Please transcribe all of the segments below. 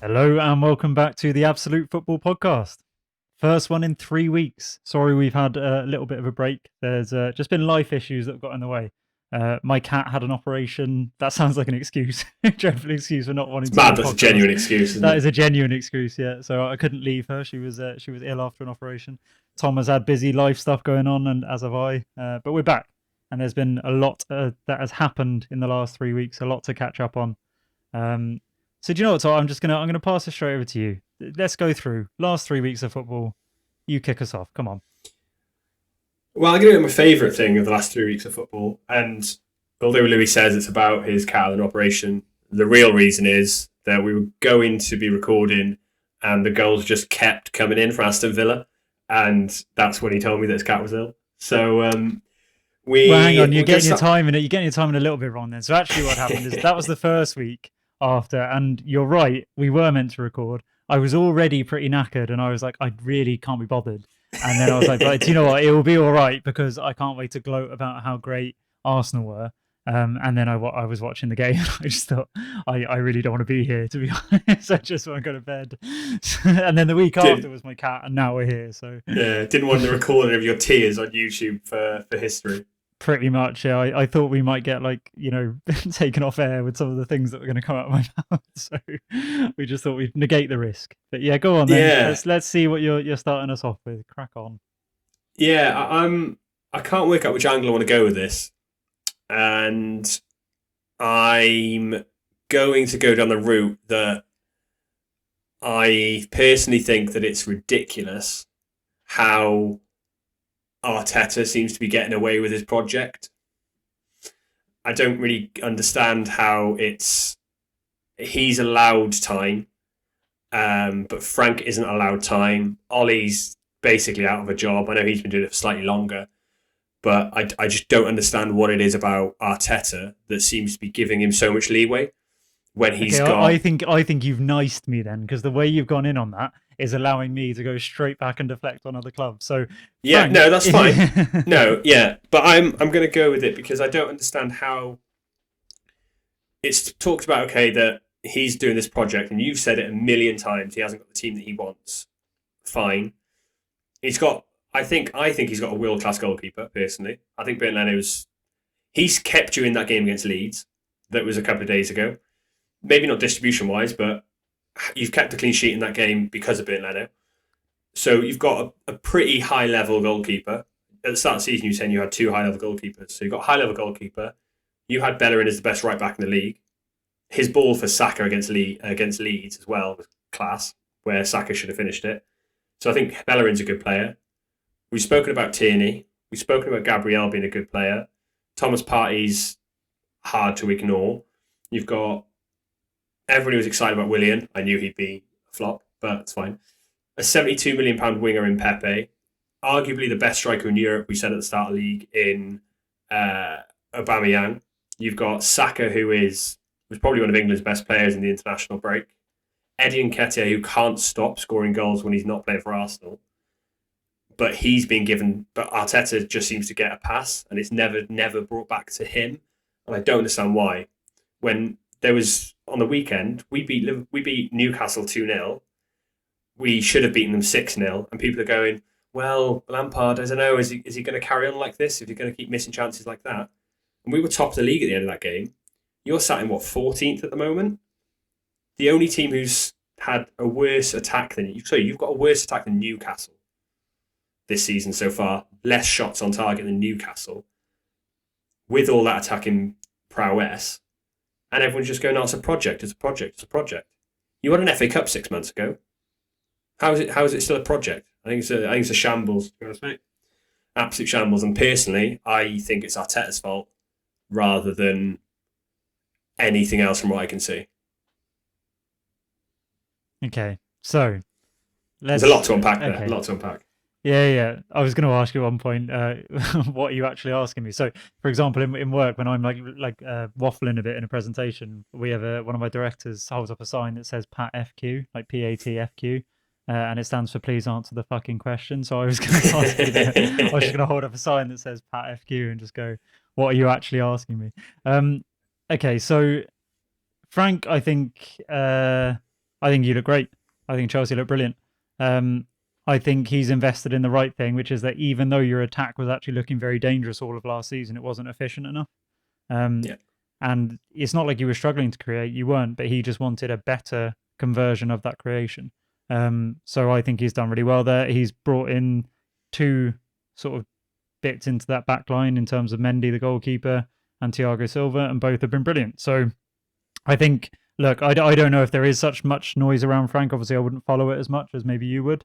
Hello and welcome back to the Absolute Football Podcast. First one in 3 weeks. Sorry we've had a little bit of a break. There's just been life issues that have got in the way. My cat had an operation. That sounds like an excuse. Dreadful excuse for not wanting It's to do mad. a That's a podcast. genuine excuse, isn't That it? is a genuine excuse, yeah. So I couldn't leave her. She was ill after an operation. Tom has had busy life stuff going on, and as have I. But we're back, and there's been a lot that has happened in the last 3 weeks. A lot to catch up on. Um, so do you know what? So I'm gonna pass it straight over to you. Let's go through last 3 weeks of football. You kick us off. Come on. Well, I'm going to go my favourite thing of the last 3 weeks of football. And although Louis says it's about his cat and operation, the real reason is that we were going to be recording and the goals just kept coming in for Aston Villa. And that's when he told me that his cat was ill. So Well, hang on. we're You're going to getting your start. time in it. You're getting your time in a little bit wrong then. So actually, what happened is that was the first week after, and you're right. We were meant to record. I was already pretty knackered, and I was like, I really can't be bothered. And then I was like, but do you know what? It will be all right because I can't wait to gloat about how great Arsenal were. And then I was watching the game. And I just thought I really don't want to be here, to be honest. I just want to go to bed. And then the week after Did, was my cat, and now we're here. So didn't want the recording of your tears on YouTube for history. pretty much, yeah. I thought we might get taken off air with some of the things that were going to come out of my mouth, so we just thought we'd negate the risk. But yeah, go on then. Yeah, Let's see what you're starting us off with. Crack on. yeah. I can't work out which angle I want to go with this. And I'm going to go down the route that I personally think that it's ridiculous how Arteta seems to be getting away with his project. I don't really understand how he's allowed time, but Frank isn't allowed time. Ollie's basically out of a job. I know he's been doing it for slightly longer, but I just don't understand what it is about Arteta that seems to be giving him so much leeway when he's Okay, I got. think you've niced me then, because the way you've gone in on that is allowing me to go straight back and deflect on other clubs. So Yeah, Frank, no, that's fine. No, yeah, but I'm going to go with it because I don't understand how it's talked about. Okay, that he's doing this project, and you've said it a million times. He hasn't got the team that he wants. Fine, he's got. I think he's got a world class goalkeeper. Personally, I think Ben Leno's. He's kept you in that game against Leeds. That was a couple of days ago. Maybe not distribution wise, but you've kept a clean sheet in that game because of Ben Leno. So you've got a pretty high level goalkeeper. At the start of the season, you were saying you had two high level goalkeepers. So you've got a high level goalkeeper. You had Bellerin as the best right back in the league. His ball for Saka against Leeds as well was class, where Saka should have finished it. So I think Bellerin's a good player. We've spoken about Tierney. We've spoken about Gabriel being a good player. Thomas Partey's hard to ignore. You've got everybody was excited about Willian. I knew he'd be a flop, but it's fine. A £72 million winger in Pepe, arguably the best striker in Europe. We said at the start of the league in Aubameyang. You've got Saka, who was probably one of England's best players in the international break. Eddie Nketiah, who can't stop scoring goals when he's not playing for Arsenal. But he's been given, but Arteta just seems to get a pass, and it's never brought back to him, and I don't understand why. When there was on the weekend, we beat Newcastle 2-0. We should have beaten them 6-0, and people are going, well, Lampard, I don't know, is he going to carry on like this? If you're going to keep missing chances like that? And we were top of the league at the end of that game. You're sat in, what, 14th at the moment? The only team who's had a worse attack than you. So you've got a worse attack than Newcastle this season so far. Less shots on target than Newcastle. With all that attacking prowess. And everyone's just going, no, it's a project, it's a project, it's a project. You won an FA Cup 6 months ago. How is it still a project? I think it's a shambles, to be honest, mate. Absolute shambles. And personally, I think it's Arteta's fault rather than anything else from what I can see. Okay, so There's a let's. lot to unpack there. A Okay, lot to unpack. yeah. I was going to ask you at one point, what are you actually asking me? So, for example, in work, when I'm waffling a bit in a presentation, we have one of my directors holds up a sign that says Pat FQ, like PATFQ, and it stands for please answer the fucking question. So I was going to ask you that. I was just going to hold up a sign that says Pat FQ and just go, what are you actually asking me? Okay, so Frank, I think I think you look great. I think Chelsea look brilliant. I think he's invested in the right thing, which is that even though your attack was actually looking very dangerous all of last season, it wasn't efficient enough. Yeah. And it's not like you were struggling to create, you weren't, but he just wanted a better conversion of that creation. So I think he's done really well there. He's brought in 2 sort of bits into that back line in terms of Mendy, the goalkeeper, and Thiago Silva, and both have been brilliant. So I think, look, I don't know if there is such much noise around Frank. Obviously, I wouldn't follow it as much as maybe you would.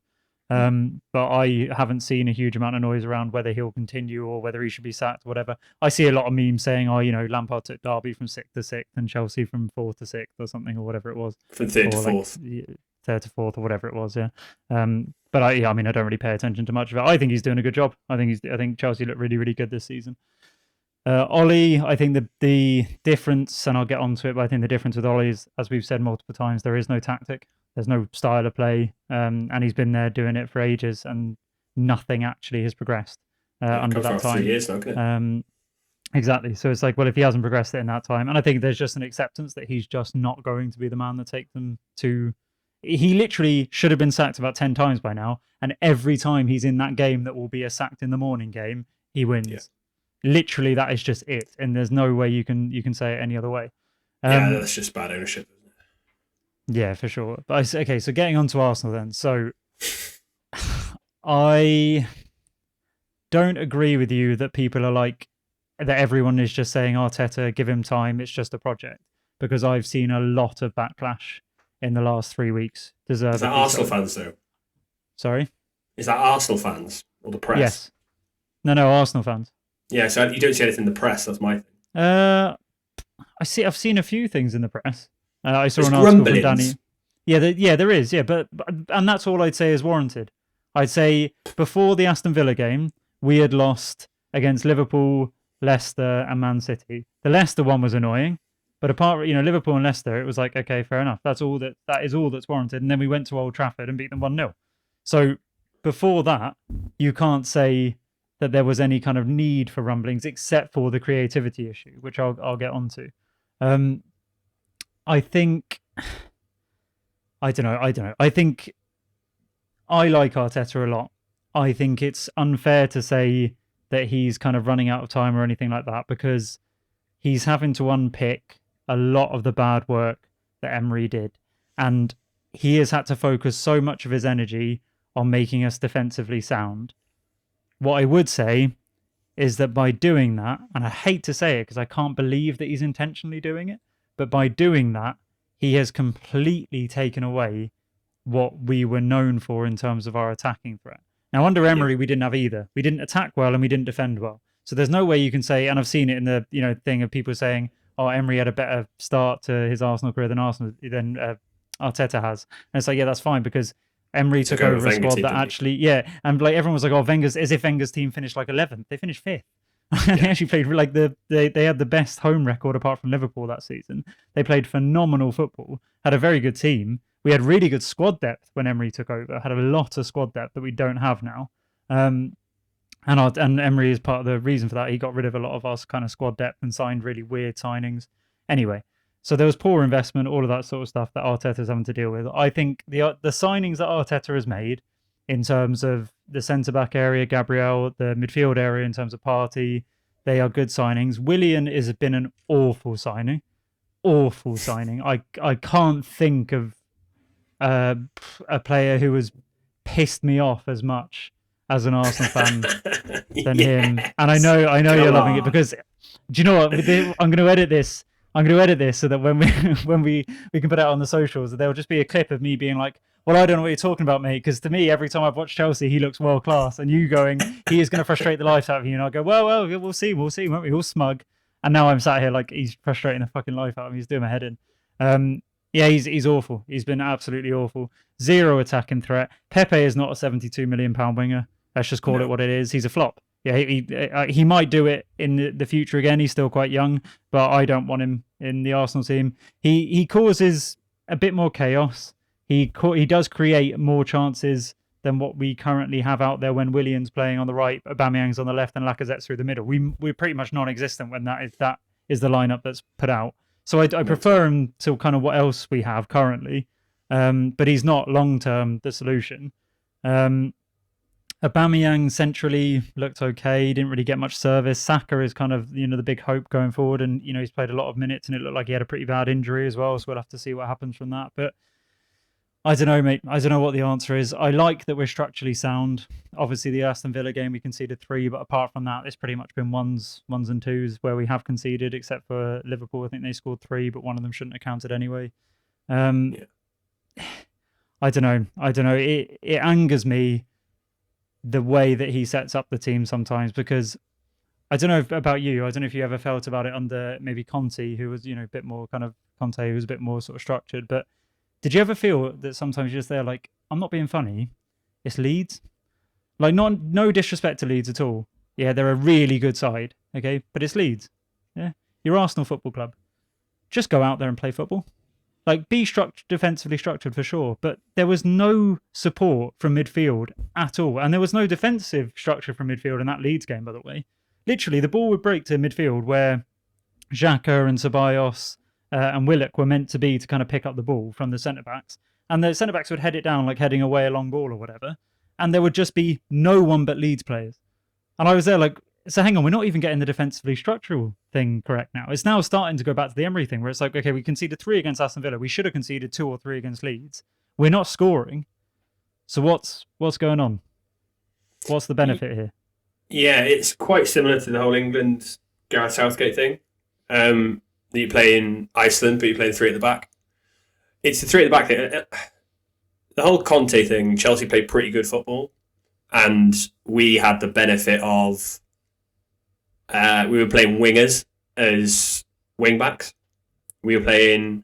But I haven't seen a huge amount of noise around whether he'll continue or whether he should be sacked, whatever. I see a lot of memes saying, oh, Lampard took Derby from 6th to 6th and Chelsea from 4th to 6th or something, or whatever it was. From 3rd to 4th. 3rd to 4th or whatever it was, yeah. But I don't really pay attention to much of it. I think he's doing a good job. I think Chelsea look really, really good this season. Ollie, I think the difference, and I'll get onto it, but I think the difference with Ollie is, as we've said multiple times, there is no tactic. There's no style of play, and he's been there doing it for ages, and nothing actually has progressed under that time. 3 years now, can it? Exactly. So it's like, well, if he hasn't progressed it in that time, and I think there's just an acceptance that he's just not going to be the man that takes them to. He literally should have been sacked about 10 times by now, and every time he's in that game that will be a sacked in the morning game, he wins. Yeah. Literally, that is just it, and there's no way you can say it any other way. That's just bad ownership. Yeah, for sure. But okay, so getting on to Arsenal then. So I don't agree with you that people are like, that everyone is just saying, Arteta, give him time, it's just a project. Because I've seen a lot of backlash in the last 3 weeks. Is that Arsenal fans, though? Sorry? Is that Arsenal fans or the press? Yes. No, Arsenal fans. Yeah, so you don't see anything in the press, that's my thing. I've seen a few things in the press. I saw There's an article grumblings. from Danny. Yeah, there is. Yeah, but and that's all I'd say is warranted. I'd say before the Aston Villa game, we had lost against Liverpool, Leicester, and Man City. The Leicester one was annoying, but apart, Liverpool and Leicester, it was like, okay, fair enough. That is all that's warranted. And then we went to Old Trafford and beat them 1-0. So before that, you can't say that there was any kind of need for rumblings, except for the creativity issue, which I'll get onto. I think, I don't know. I think I like Arteta a lot. I think it's unfair to say that he's kind of running out of time or anything like that, because he's having to unpick a lot of the bad work that Emery did. And he has had to focus so much of his energy on making us defensively sound. What I would say is that by doing that, and I hate to say it because I can't believe that he's intentionally doing it, but by doing that, he has completely taken away what we were known for in terms of our attacking threat. Now, under Emery, we didn't have either. We didn't attack well and we didn't defend well. So there's no way you can say, and I've seen it in the thing of people saying, oh, Emery had a better start to his Arsenal career than Arteta has. And it's like, yeah, that's fine, because Emery took over a squad that actually, and like everyone was like, oh, as if Wenger's team finished like 11th. They finished 5th. They actually played like they had the best home record apart from Liverpool that season. They played phenomenal football, had a very good team. We had really good squad depth when Emery took over. Had a lot of squad depth that we don't have now. And Emery is part of the reason for that. He got rid of a lot of our kind of squad depth and signed really weird signings. Anyway, so there was poor investment, all of that sort of stuff that Arteta's having to deal with. I think the signings that Arteta has made in terms of the centre-back area, Gabriel, the midfield area in terms of Partey, they are good signings. Willian has been an awful signing. Awful signing. I can't think of a player who has pissed me off as much as an Arsenal fan than him. And I know you're loving it, because do you know what? I'm going to edit this. So that when we can put it out on the socials, there will just be a clip of me being like, well, I don't know what you're talking about, mate, because to me, every time I've watched Chelsea, he looks world class, and you going, he is going to frustrate the life out of you, and I go, well, we'll see, won't we? All smug. And now I'm sat here like he's frustrating the fucking life out of me. He's doing my head in. Yeah, he's awful. He's been absolutely awful. Zero attacking threat. Pepe is not a £72 million winger. Let's just call it what it is. He's a flop. Yeah, he might do it in the future again. He's still quite young, but I don't want him in the Arsenal team. He causes a bit more chaos. He does create more chances than what we currently have out there when Willian's playing on the right, Aubameyang's on the left, and Lacazette's through the middle. We're pretty much non-existent when that is the lineup that's put out. So I prefer him to kind of what else we have currently. but he's not long-term the solution. Aubameyang centrally looked okay. He didn't really get much service. Saka is kind of, the big hope going forward, and he's played a lot of minutes, and it looked like he had a pretty bad injury as well. So we'll have to see what happens from that. But I don't know, mate. I don't know what the answer is. I like that we're structurally sound. Obviously, the Aston Villa game we conceded 3, but apart from that, it's pretty much been ones and twos where we have conceded, except for Liverpool. I think they scored 3, but one of them shouldn't have counted anyway. I don't know. It angers me the way that he sets up the team sometimes, because I don't know about you. I don't know if you ever felt about it under maybe Conte, who was a bit more kind of Conte, who was a bit more sort of structured. But did you ever feel that sometimes you're just there like, I'm not being funny, it's Leeds? Like, no disrespect to Leeds at all. Yeah, they're a really good side, okay? But it's Leeds. Yeah, you're Arsenal Football Club. Just go out there and play football. Like, be defensively structured for sure, but there was no support from midfield at all. And there was no defensive structure from midfield in that Leeds game, by the way. Literally, the ball would break to midfield where Xhaka and Ceballos and Willock were meant to be to kind of pick up the ball from the centre-backs. And the centre-backs would head it down like heading away a long ball or whatever. And there would just be no one but Leeds players. And I was there like, so hang on, we're not even getting the defensively structural thing correct now. It's now starting to go back to the Emery thing where it's like, okay, we conceded 3 against Aston Villa. We should have conceded 2 or 3 against Leeds. We're not scoring. So what's going on? What's the benefit here? Yeah, it's quite similar to the whole England Gareth Southgate thing. You play in Iceland, but you play the 3 at the back. It's the 3 at the back thing. The whole Conte thing, Chelsea played pretty good football, and we had the benefit of we were playing wingers as wing backs. We were playing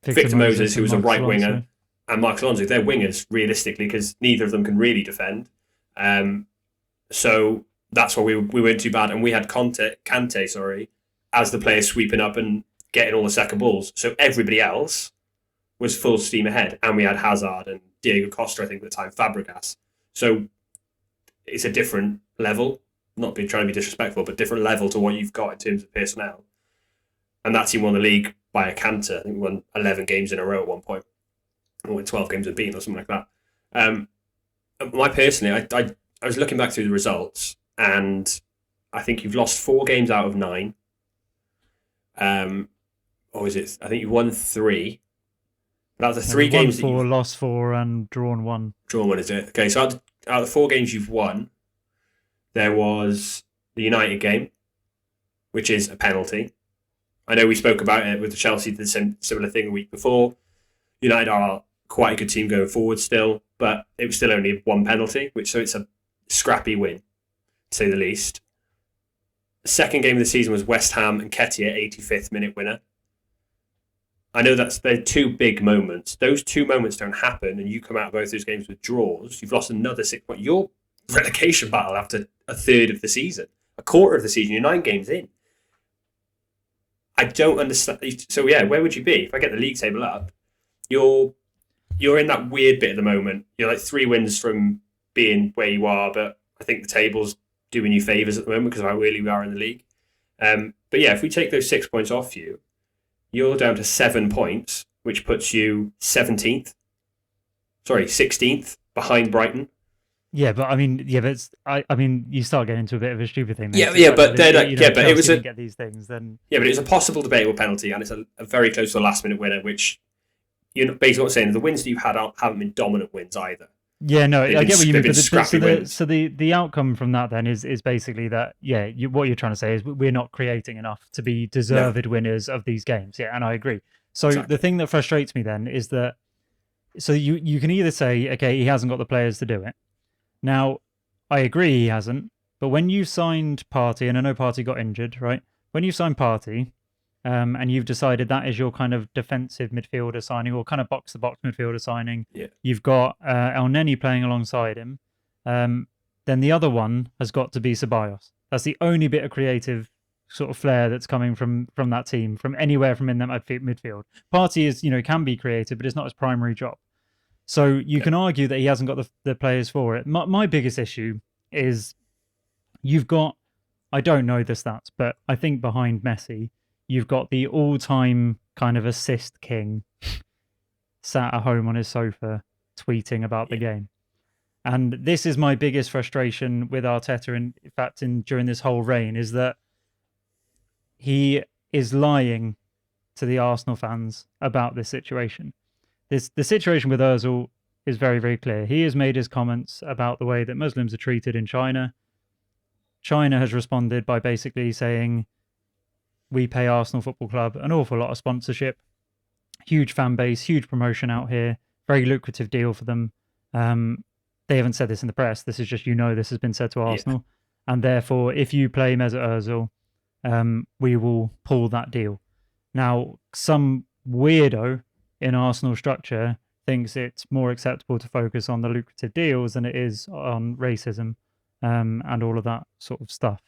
Victor Moses, who was a right winger, and Marcus Alonso. They're wingers, realistically, because neither of them can really defend. So that's why we weren't too bad. And we had Kante, as the player sweeping up and getting all the second balls. So everybody else was full steam ahead. And we had Hazard and Diego Costa, I think, at the time, Fabregas. So it's a different level. Not trying to be disrespectful, but different level to what you've got in terms of personnel. And that team won the league by a canter. I think we won 11 games in a row at one point. Or 12 games unbeaten or something like that. Personally, I was looking back through the results, and I think you've lost 4 games out of 9. Or is it? I think you've won 3. But out of the 3 games, 4, lost 4, and drawn 1. Drawn 1, is it? Okay, so out of the 4 games you've won, there was the United game, which is a penalty. I know we spoke about it with the Chelsea, did the similar thing a week before. United are quite a good team going forward still, but it was still only 1 penalty, so it's a scrappy win, to say the least. The second game of the season was West Ham and Nketiah, 85th minute winner. I know they're 2 big moments. Those 2 moments don't happen, and you come out of both those games with draws. You've lost another 6 points. Your relegation battle after a third of the season, a quarter of the season, you're 9 games in. I don't understand. So yeah, where would you be if I get the league table up? You're in that weird bit at the moment. You're like 3 wins from being where you are, but I think the table's doing you favours at the moment because of how early we are in the league. But yeah, if we take those 6 points off you, you're down to 7 points, which puts you 16th behind Brighton. Yeah, but I mean, you start getting into a bit of a stupid thing. But it was get these things then. Yeah, but it was a possible debatable penalty, and it's a very close to a last minute winner, which you're basically not saying the wins that you've had haven't been dominant wins either. Yeah, no, I get what you mean. But the outcome from that then is basically that, what you're trying to say is we're not creating enough to be deserved winners of these games. Yeah, and I agree. So The thing that frustrates me then is that, so you can either say, okay, he hasn't got the players to do it. Now, I agree he hasn't, but when you signed Partey, and I know Partey got injured, right? When you signed Partey, and you've decided that is your kind of defensive midfielder signing, or kind of box-to-box midfielder signing, you've got El Neni playing alongside him, then the other one has got to be Ceballos. That's the only bit of creative sort of flair that's coming from that team, from anywhere from in that midfield. Partey is, can be creative, but it's not his primary job. So you can argue that he hasn't got the players for it. My biggest issue is you've got, I don't know the stats, but I think behind Messi, you've got the all-time kind of assist king, sat at home on his sofa tweeting about the game. And this is my biggest frustration with Arteta, in fact, during this whole reign, is that he is lying to the Arsenal fans about this situation. The situation with Ozil is very, very clear. He has made his comments about the way that Muslims are treated in China. China has responded by basically saying, we pay Arsenal Football Club an awful lot of sponsorship, huge fan base, huge promotion out here, very lucrative deal for them. They haven't said this in the press. This is just, this has been said to Arsenal. Yeah. And therefore, if you play Mesut Ozil, we will pull that deal. Now, some weirdo in Arsenal structure thinks it's more acceptable to focus on the lucrative deals than it is on racism and all of that sort of stuff.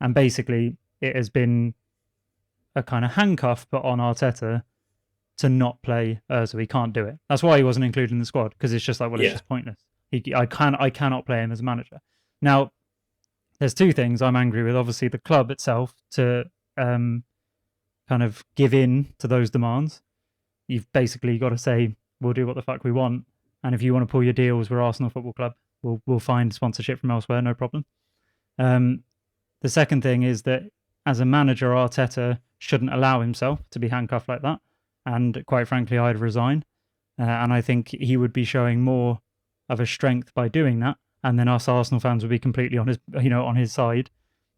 And basically, it has been a kind of handcuff put on Arteta to not play Ozil. He can't do it. That's why he wasn't included in the squad, because it's just like, well, it's just pointless. I cannot play him as a manager. Now, there's two things I'm angry with. Obviously, the club itself to kind of give in to those demands. You've basically got to say, we'll do what the fuck we want. And if you want to pull your deals, we're Arsenal Football Club. We'll find sponsorship from elsewhere, no problem. The second thing is that as a manager, Arteta shouldn't allow himself to be handcuffed like that. And quite frankly, I'd resign. And I think he would be showing more of a strength by doing that. And then us Arsenal fans would be completely on his side.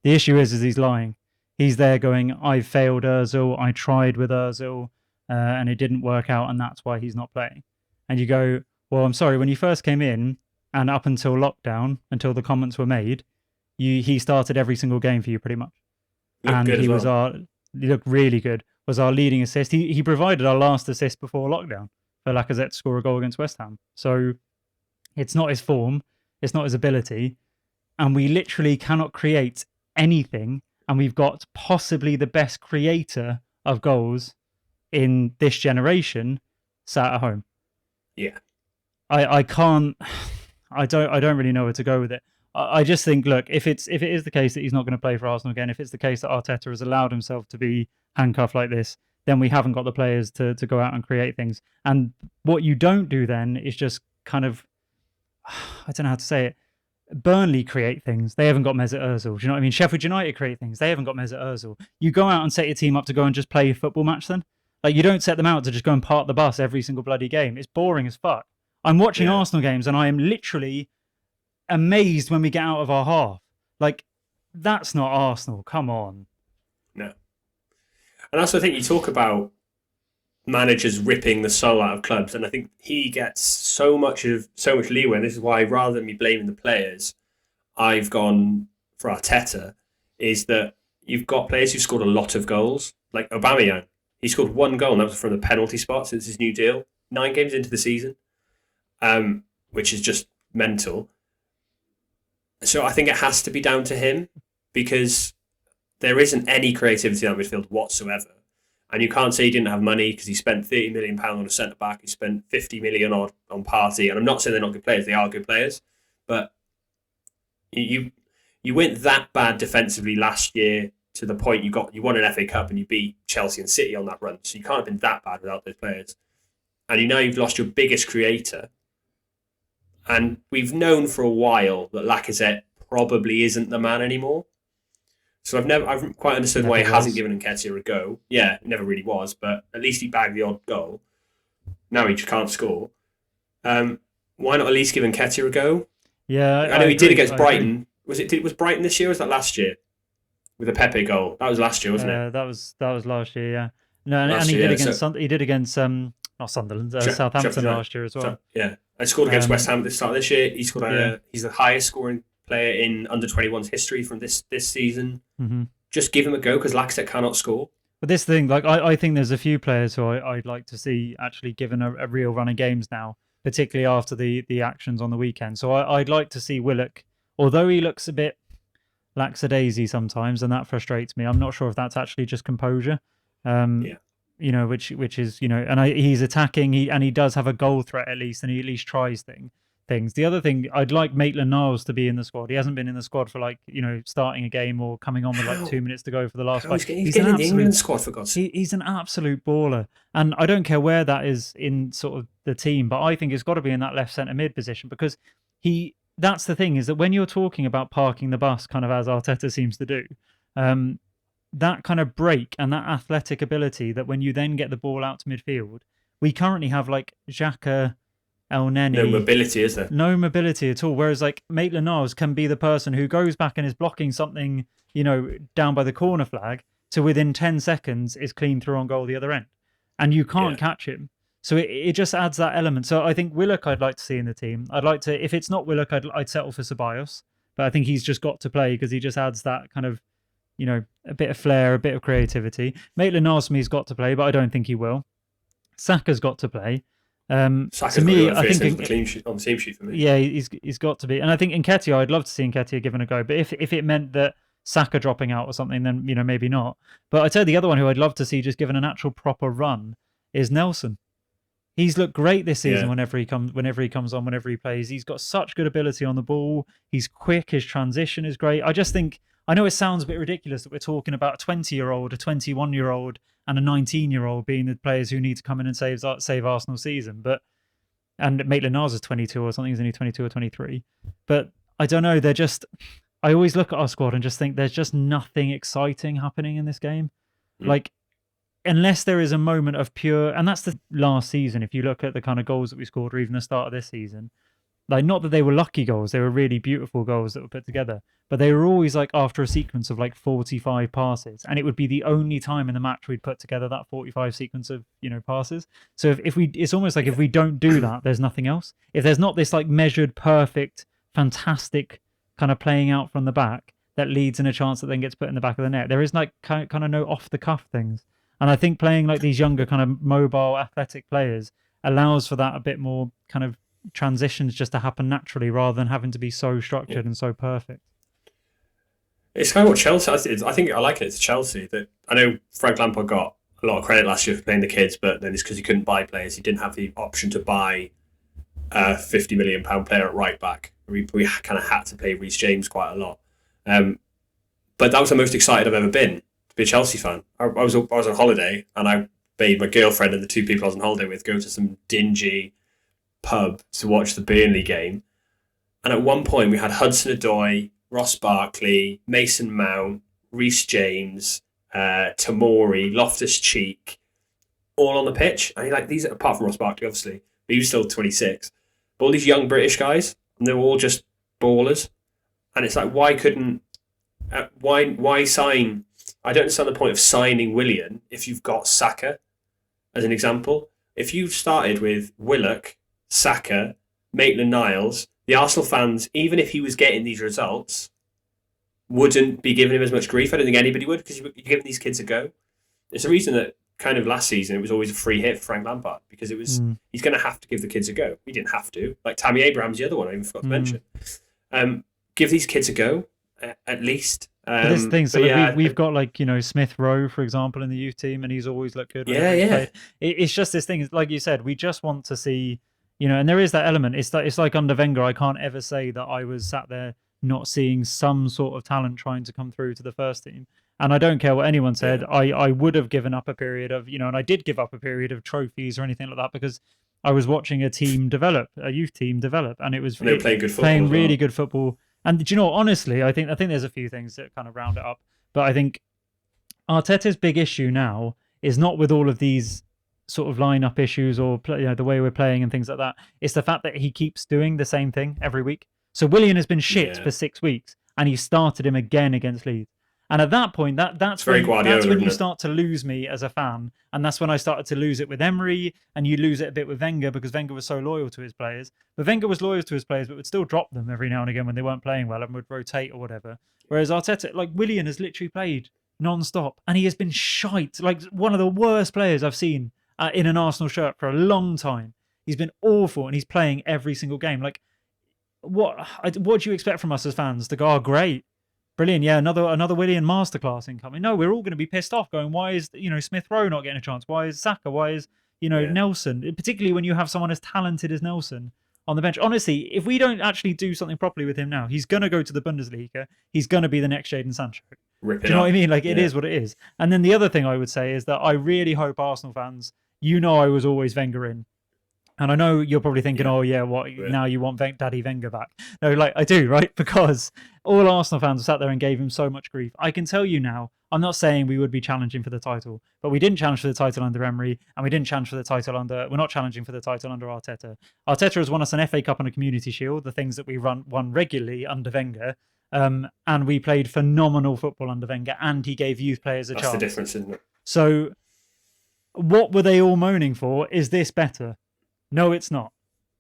The issue is he's lying. He's there going, I failed Ozil, I tried with Ozil, and it didn't work out, and that's why he's not playing. And you go, well, I'm sorry, when you first came in, and up until lockdown, until the comments were made, he started every single game for you pretty much. And he looked really good, was our leading assist. He provided our last assist before lockdown for Lacazette to score a goal against West Ham. So it's not his form, it's not his ability, and we literally cannot create anything, and we've got possibly the best creator of goals in this generation sat at home. Yeah. I don't really know where to go with it. I just think, look, if it is the case that he's not going to play for Arsenal again, if it's the case that Arteta has allowed himself to be handcuffed like this, then we haven't got the players to go out and create things. And what you don't do then is just kind of, I don't know how to say it, Burnley create things. They haven't got Mesut Ozil. Do you know what I mean? Sheffield United create things. They haven't got Mesut Ozil. You go out and set your team up to go and just play a football match then? Like, you don't set them out to just go and park the bus every single bloody game. It's boring as fuck. I'm watching Arsenal games and I am literally amazed when we get out of our half. Like, that's not Arsenal. Come on. No. And also, I think you talk about managers ripping the soul out of clubs, and I think he gets so much leeway. And this is why, rather than me blaming the players, I've gone for Arteta. Is that you've got players who scored a lot of goals, like Aubameyang. He scored one goal, and that was from the penalty spot since his new deal. 9 games into the season, which is just mental. So I think it has to be down to him, because there isn't any creativity in that midfield whatsoever. And you can't say he didn't have money because he spent £30 million on a centre-back. He spent £50 million on Partey. And I'm not saying they're not good players. They are good players. But you went that bad defensively last year to the point you won an FA Cup and you beat Chelsea and City on that run. So you can't have been that bad without those players. And you've lost your biggest creator. And we've known for a while that Lacazette probably isn't the man anymore. So I've quite understood why he hasn't given Nketiah a go. Yeah, it never really was, but at least he bagged the odd goal. Now he just can't score. Why not at least give Nketiah a go? Yeah, I know he did against Brighton. Was Brighton this year or was that last year? With a Pepe goal. That was last year, wasn't it? That was last year, yeah. No, and he did against not Sunderland, Southampton last year as well. Yeah. I scored against West Ham at the start of this year. He's the highest scoring player in under 21's history from this season. Mm-hmm. Just give him a go, because Lacazette cannot score. But this thing, like, I think there's a few players who I'd like to see actually given a real run of games now, particularly after the actions on the weekend. So I'd like to see Willock, although he looks a bit lackadaisy sometimes, and that frustrates me. I'm not sure if that's actually just composure. Which is, and he's attacking, he does have a goal threat at least, and he at least tries things. The other thing, I'd like Maitland-Niles to be in the squad. He hasn't been in the squad for starting a game or coming on with 2 minutes to go for the last fight. He's getting in the England squad, for God's sake. He's an absolute baller. And I don't care where that is in sort of the team, but I think it's got to be in that left centre mid position, because that's the thing, is that when you're talking about parking the bus, kind of as Arteta seems to do, that kind of break and that athletic ability, that when you then get the ball out to midfield, we currently have like Xhaka, El Neni. No mobility, is there? No mobility at all. Whereas like Maitland-Niles can be the person who goes back and is blocking something, down by the corner flag, to within 10 seconds is clean through on goal the other end. And you can't catch him. So it just adds that element. So I think Willock I'd like to see in the team. I'd like to, if it's not Willock, I'd settle for Ceballos. But I think he's just got to play, because he just adds that kind of, a bit of flair, a bit of creativity. Maitland-Niles to me has got to play, but I don't think he will. Saka's got to play. Saka's to me, I think on the team sheet for me. Yeah, he's got to be. And I think Nketiah, I'd love to see Nketiah given a go. But if it meant that Saka dropping out or something, then maybe not. But I'd say the other one who I'd love to see just given an actual proper run is Nelson. He's looked great this season whenever he comes on, whenever he plays. He's got such good ability on the ball. He's quick. His transition is great. I just think, I know it sounds a bit ridiculous that we're talking about a 20-year-old, a 21-year-old, and a 19-year-old being the players who need to come in and save Arsenal's season. And Maitland-Niles is 22 or something. He's only 22 or 23. But I don't know. I always look at our squad and just think there's just nothing exciting happening in this game. Like, unless there is a moment of pure, and that's the last season, if you look at the kind of goals that we scored, or even the start of this season, like, not that they were lucky goals, they were really beautiful goals that were put together, but they were always like after a sequence of like 45 passes, and it would be the only time in the match we'd put together that 45 sequence of passes. So if we, it's almost like if we don't do that, there's nothing else. If there's not this like measured, perfect, fantastic kind of playing out from the back that leads in a chance that then gets put in the back of the net, there is like kind of no off the cuff things. And I think playing like these younger kind of mobile athletic players allows for that a bit more kind of transitions just to happen naturally, rather than having to be so structured and so perfect. It's kind of what Chelsea, I think I like it. It's Chelsea that, I know Frank Lampard got a lot of credit last year for playing the kids, but then it's because he couldn't buy players. He didn't have the option to buy a £50 million player at right back. We kind of had to pay Reece James quite a lot. But that was the most excited I've ever been to be a Chelsea fan. I was on holiday, and I made my girlfriend and the two people I was on holiday with go to some dingy pub to watch the Burnley game. And at one point we had Hudson-Odoi, Ross Barkley, Mason Mount, Reece James, Tomori, Loftus-Cheek, all on the pitch. And these, apart from Ross Barkley, obviously, but he was still 26. But all these young British guys, and they were all just ballers. And it's like, why sign? I don't understand the point of signing Willian if you've got Saka, as an example. If you started with Willock, Saka, Maitland-Niles, the Arsenal fans, even if he was getting these results, wouldn't be giving him as much grief. I don't think anybody would, because you're giving these kids a go. It's the reason that kind of last season it was always a free hit for Frank Lampard, because it was he's going to have to give the kids a go. He didn't have to. Like Tammy Abraham's the other one I even forgot to mention. Give these kids a go, at least. But this thing, so we've got Smith Rowe, for example, in the youth team, and he's always looked good. It's just this thing, like you said, we just want to see, and there is that element. It's like under Wenger, I can't ever say that I was sat there not seeing some sort of talent trying to come through to the first team. And I don't care what anyone said. I would have given up a period of, and I did give up a period of trophies or anything like that, because I was watching a team develop, a youth team develop, and it was they were playing good football, playing really good football. And do you know, honestly, I think there's a few things that kind of round it up. But I think Arteta's big issue now is not with all of these sort of lineup issues or the way we're playing and things like that. It's the fact that he keeps doing the same thing every week. So Willian has been shit for 6 weeks, and he started him again against Leeds. And at that point, that's when you start to lose me as a fan. And that's when I started to lose it with Emery, and you lose it a bit with Wenger, because Wenger was so loyal to his players. But Wenger was loyal to his players, but would still drop them every now and again when they weren't playing well and would rotate or whatever. Whereas Arteta, Willian has literally played non-stop, and he has been shite. Like one of the worst players I've seen in an Arsenal shirt for a long time. He's been awful, and he's playing every single game. What do you expect from us as fans? To go, oh, great. Brilliant, yeah, another Willian masterclass incoming. No, we're all going to be pissed off going, why is Smith Rowe not getting a chance? Why is Saka? Why is Nelson? Particularly when you have someone as talented as Nelson on the bench. Honestly, if we don't actually do something properly with him now, he's going to go to the Bundesliga. He's going to be the next Jadon Sancho. Do you know what I mean? It is what it is. And then the other thing I would say is that I really hope Arsenal fans, I was always Wenger in. And I know you're probably thinking, oh, yeah, what, now you want Daddy Wenger back. No, like, I do, right? Because all Arsenal fans sat there and gave him so much grief. I can tell you now, I'm not saying we would be challenging for the title, but we didn't challenge for the title under Emery, and we didn't challenge for the title under... We're not challenging for the title under Arteta. Arteta has won us an FA Cup and a Community Shield, the things that we won regularly under Wenger, and we played phenomenal football under Wenger, and he gave youth players a chance. That's the difference, isn't it? So what were they all moaning for? Is this better? No, it's not.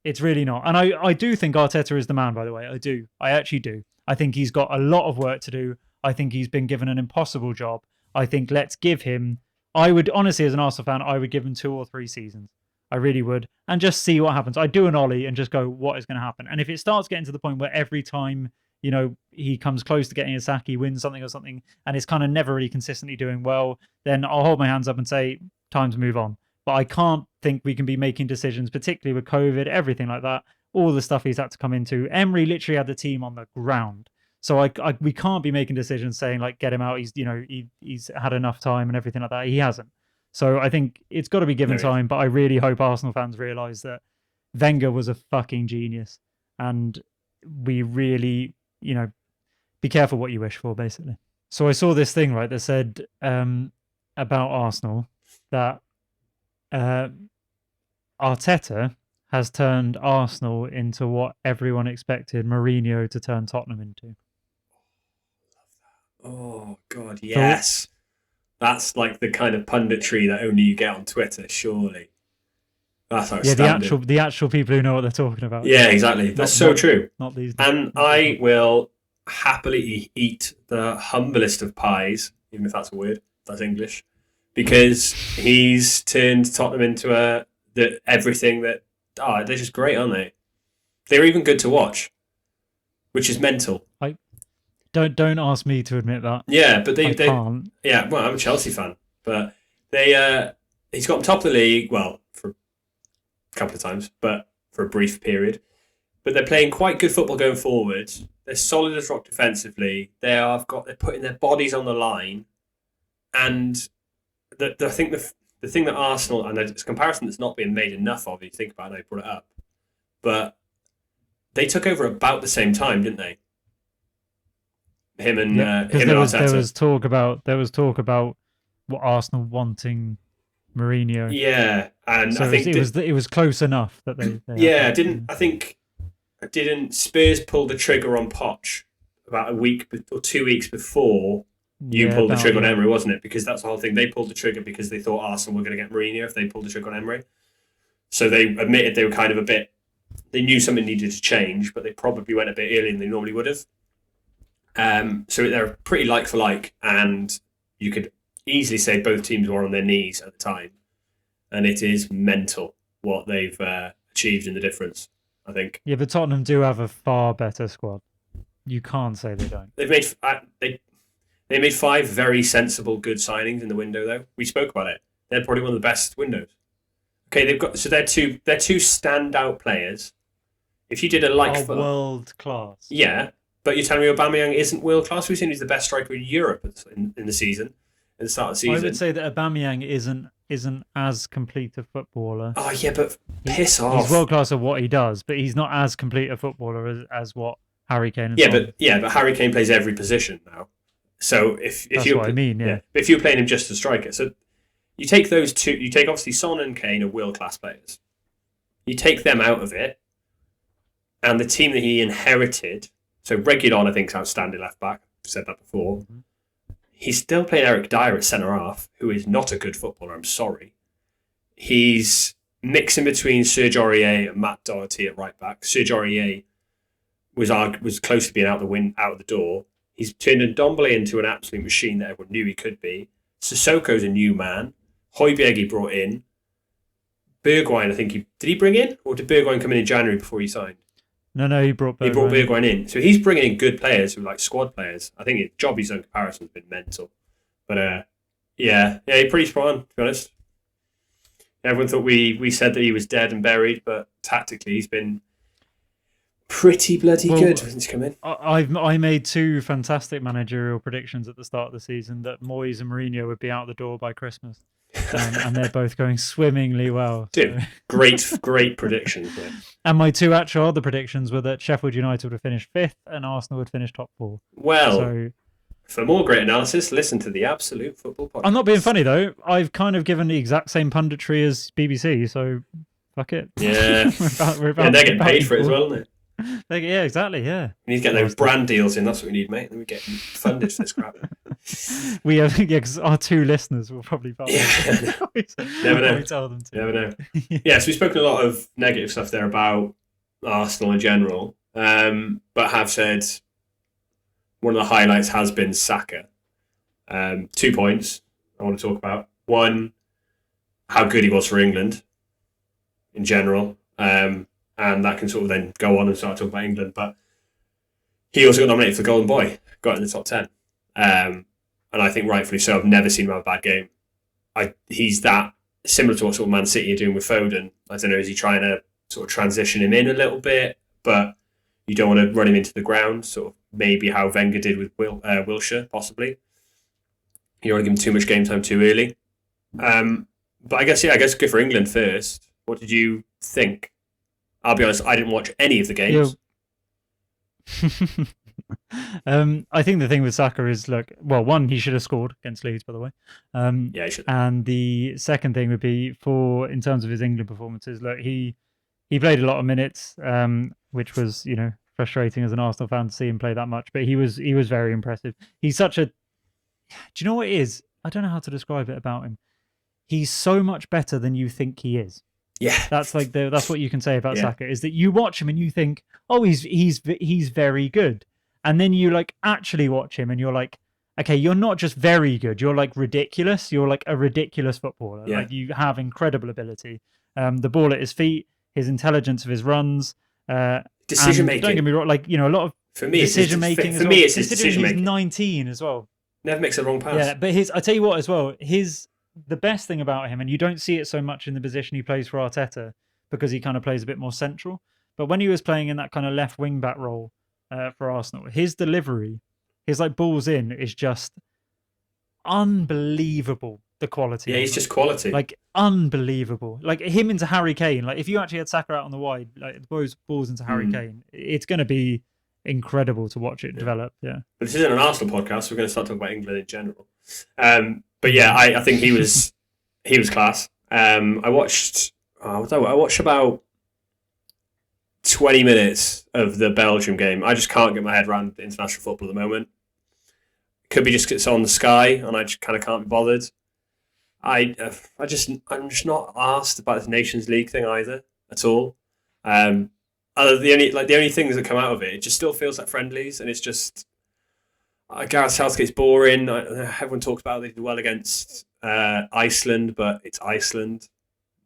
It's really not. And I do think Arteta is the man, by the way. I do. I actually do. I think he's got a lot of work to do. I think he's been given an impossible job. I think let's give him... I would, honestly, as an Arsenal fan, I would give him 2 or 3 seasons. I really would. And just see what happens. I'd do an Ollie and just go, what is going to happen? And if it starts getting to the point where every time, you know, he comes close to getting a sack, he wins something or something, and it's kind of never really consistently doing well, then I'll hold my hands up and say, time to move on. But I can't think we can be making decisions, particularly with COVID, everything like that, all the stuff he's had to come into. Emery literally had the team on the ground. So we can't be making decisions saying, like, get him out. He's had enough time and everything like that. He hasn't. So I think it's got to be given time. But I really hope Arsenal fans realise that Wenger was a fucking genius. And we really, be careful what you wish for, basically. So I saw this thing, right, that said about Arsenal that Arteta has turned Arsenal into what everyone expected Mourinho to turn Tottenham into. Oh, God, yes. That's like the kind of punditry that only you get on Twitter, surely. That's outstanding. Yeah, the actual people who know what they're talking about. Yeah, exactly. That's so true. Not these. And I will happily eat the humblest of pies, even if that's a word, that's English, because he's turned Tottenham into everything that... they're just great, aren't they? They're even good to watch, which is mental. Don't ask me to admit that. Yeah, but they can't. Yeah, well, I'm a Chelsea fan, but he's got on top of the league, well, for a couple of times, but for a brief period. But they're playing quite good football going forward. They're solid as rock defensively. They're putting their bodies on the line, and I think the thing that Arsenal, and it's a comparison that's not being made enough of, if you think about it, I brought it up, but they took over about the same time, didn't they? Him and Arteta. There was talk about what Arsenal wanting Mourinho. Yeah, and so I think it was close enough that they didn't Spurs pull the trigger on Poch about a week or 2 weeks before you pulled the trigger on Emery, wasn't it? Because that's the whole thing. They pulled the trigger because they thought Arsenal were going to get Mourinho if they pulled the trigger on Emery. So they admitted they were kind of they knew something needed to change, but they probably went a bit earlier than they normally would have. So they're pretty like for like, and you could easily say both teams were on their knees at the time, and it is mental what they've achieved in the difference, I think. Yeah, but Tottenham do have a far better squad. You can't say they don't. They've made they made 5 very sensible, good signings in the window, though. We spoke about it. They're probably one of the best windows. Okay, they're two standout players. If you did a world class. Yeah. But you're telling me Aubameyang isn't world class? We've seen he's the best striker in Europe in the season, in the start of the season. I would say that Aubameyang isn't as complete a footballer. Oh yeah, but piss off. He's world class at what he does, but he's not as complete a footballer as what Harry Kane. And but Harry Kane plays every position now. So if that's you what I mean, yeah. If you're playing him just as striker, so you take those two. You take obviously Son and Kane are world class players. You take them out of it, and the team that he inherited. So Reguilon, I think, is outstanding left back. I've said that before. Mm-hmm. He's still playing Eric Dyer at centre half, who is not a good footballer. I'm sorry. He's mixing between Serge Aurier and Matt Doherty at right back. Serge Aurier was close to being out of the door. He's turned Ndombele into an absolute machine that everyone knew he could be. Sissoko's a new man. Højbjerg he brought in. Bergwijn, I think did he bring in, or did Bergwijn come in January before he signed? No, he brought Bergwijn in. So he's bringing in good players who are like squad players. I think his job, his own comparison has been mental. But he's pretty spot on, to be honest. Everyone thought we said that he was dead and buried, but tactically he's been pretty bloody good since come in. I made 2 fantastic managerial predictions at the start of the season that Moyes and Mourinho would be out the door by Christmas, and they're both going swimmingly well. Dude, so. great predictions. Yeah. And my 2 actual other predictions were that Sheffield United would finish 5th and Arsenal would finish top 4. Well, so, for more great analysis, listen to the Absolute Football Podcast. I'm not being funny though. I've kind of given the exact same punditry as BBC, so fuck it. Yeah, they're getting paid for it as well, aren't they? Yeah, exactly. Yeah, we need to get those brand deals in. That's what we need, mate. Then we get funded for this crap. We have, because our 2 listeners will probably buy it. Never know. Tell them to. Never know. Yeah, so we've spoken a lot of negative stuff there about Arsenal in general, but have said one of the highlights has been Saka. 2 points I want to talk about. One, how good he was for England in general. And that can sort of then go on and start talking about England. But he also got nominated for the Golden Boy, got in the top 10. And I think rightfully so. I've never seen him have a bad game. He's that similar to what sort of Man City are doing with Foden. I don't know, is he trying to sort of transition him in a little bit? But you don't want to run him into the ground, sort of maybe how Wenger did with Wilshere, possibly. You don't want to give him too much game time too early. But I guess good for England first. What did you think? I'll be honest, I didn't watch any of the games. I think the thing with Saka is, look, well, one, he should have scored against Leeds, by the way. Yeah, he should. And the second thing would be in terms of his England performances, look, he played a lot of minutes, which was, frustrating as an Arsenal fan to see him play that much, but he was very impressive. He's such a, do you know what it is? I don't know how to describe it about him. He's so much better than you think he is. Yeah, that's what you can say about Saka, is that you watch him and you think, oh, he's very good, and then you actually watch him and you're like, okay, you're not just very good, you're ridiculous. You're a ridiculous footballer. Yeah. You have incredible ability. The ball at his feet, his intelligence of his runs, decision making. Don't get me wrong, a lot of for me decision making. For me, it's his decision making. He's 19 as well. Never makes a wrong pass. Yeah, but I tell you what as well, the best thing about him, and you don't see it so much in the position he plays for Arteta because he kind of plays a bit more central, but when he was playing in that kind of left wing back role for Arsenal, his delivery, his balls in, is just unbelievable. The quality. Yeah, he's just quality. Unbelievable. Him into Harry Kane. If you actually had Saka out on the wide, the balls into Harry Kane, it's going to be incredible to watch it develop. Yeah. But this isn't an Arsenal podcast, so we're going to start talking about England in general. But yeah, I think he was class. I watched about 20 minutes of the Belgium game. I just can't get my head around international football at the moment. Could be just 'cause it's on the Sky and I just kind of can't be bothered. I'm just not asked about this Nations League thing either at all. The only things that come out of it just still feels like friendlies, and it's just Gareth Southgate's boring. Everyone talks about they did well against Iceland, but it's Iceland.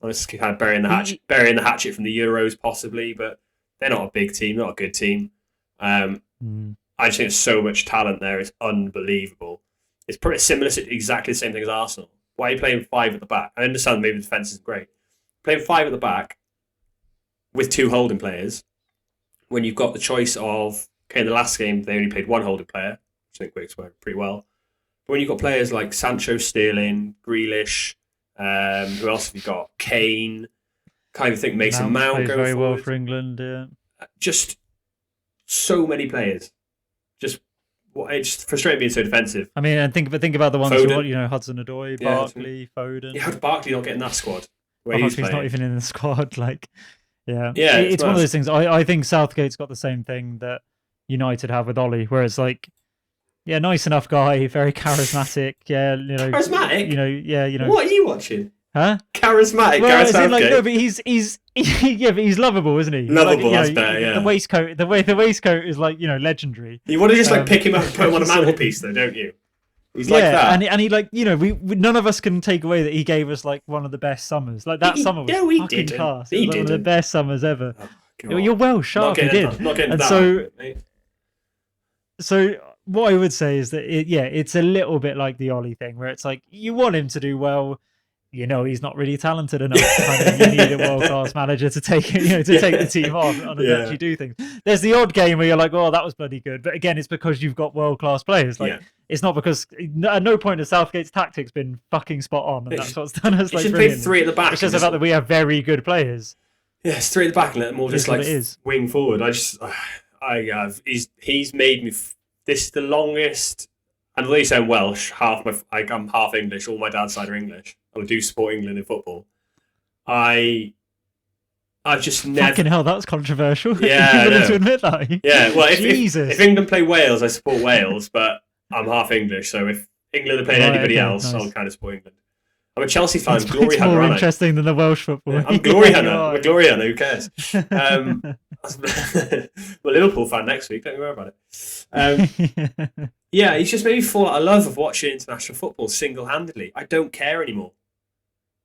Honestly, kind of burying the hatchet from the Euros possibly, but they're not a big team, not a good team. I just think there's so much talent there. It's unbelievable. It's pretty similar to exactly the same thing as Arsenal. Why are you playing 5 at the back? I understand maybe the defence isn't great. Playing 5 at the back with 2 holding players when you've got the choice of, okay, in the last game they only played 1 holding player, which I think works pretty well. But when you've got players like Sancho, Sterling, Grealish, who else have you got? Kane, kind of think Mason Mount going very forward. Well for England. Yeah. Just so many players. It's frustrating being so defensive. I mean, and think about the ones Foden. Hudson-Odoi, Barkley, Foden. Yeah, how did Barkley not get in that squad? He's not even in the squad. Yeah, it's one of those things. I think Southgate's got the same thing that United have with Ollie, where it's nice enough guy, very charismatic. Yeah, charismatic. What are you watching? Huh? Charismatic. Gareth Southgate. No, but he's lovable, isn't he? Lovable, that's better. Yeah. The waistcoat is legendary. You want to just pick him up and put him on a mantelpiece, though, don't you? He's like that. And he we none of us can take away that he gave us one of the best summers. That summer was fucking class. It was one of the best summers ever. Oh, you're well sharp. He did. Not getting and that. So what I would say is that it's a little bit like the Ollie thing, where it's you want him to do well. he's not really talented enough. You need a world-class manager to take take the team on and actually do things. There's the odd game where you're like, oh, that was bloody good. But again, it's because you've got world-class players. It's not because at no point has Southgate's tactics been fucking spot on, and that's what's done us like just brilliant. Played 3 at the back. It's just the fact that we have very good players. Yeah, it's 3 at the back and let them all just wing forward. He's made me. This is the longest. And although you sound Welsh, I'm half English. All my dad's side are English. I do support England in football. I've just never. Fucking hell, that's controversial. Yeah, You're willing to admit that? Yeah, well, Jesus. if England play Wales, I support Wales, but I'm half English, so if England are playing anybody else, nice. I'll kind of support England. I'm a Chelsea fan. It's glory hunter. More interesting than the Welsh football. Yeah, I'm glory hunter. I'm a glory hunter. Who cares? I'm a Liverpool fan next week. Don't worry about it. Yeah, he's just made me fall out of love of watching international football single-handedly. I don't care anymore.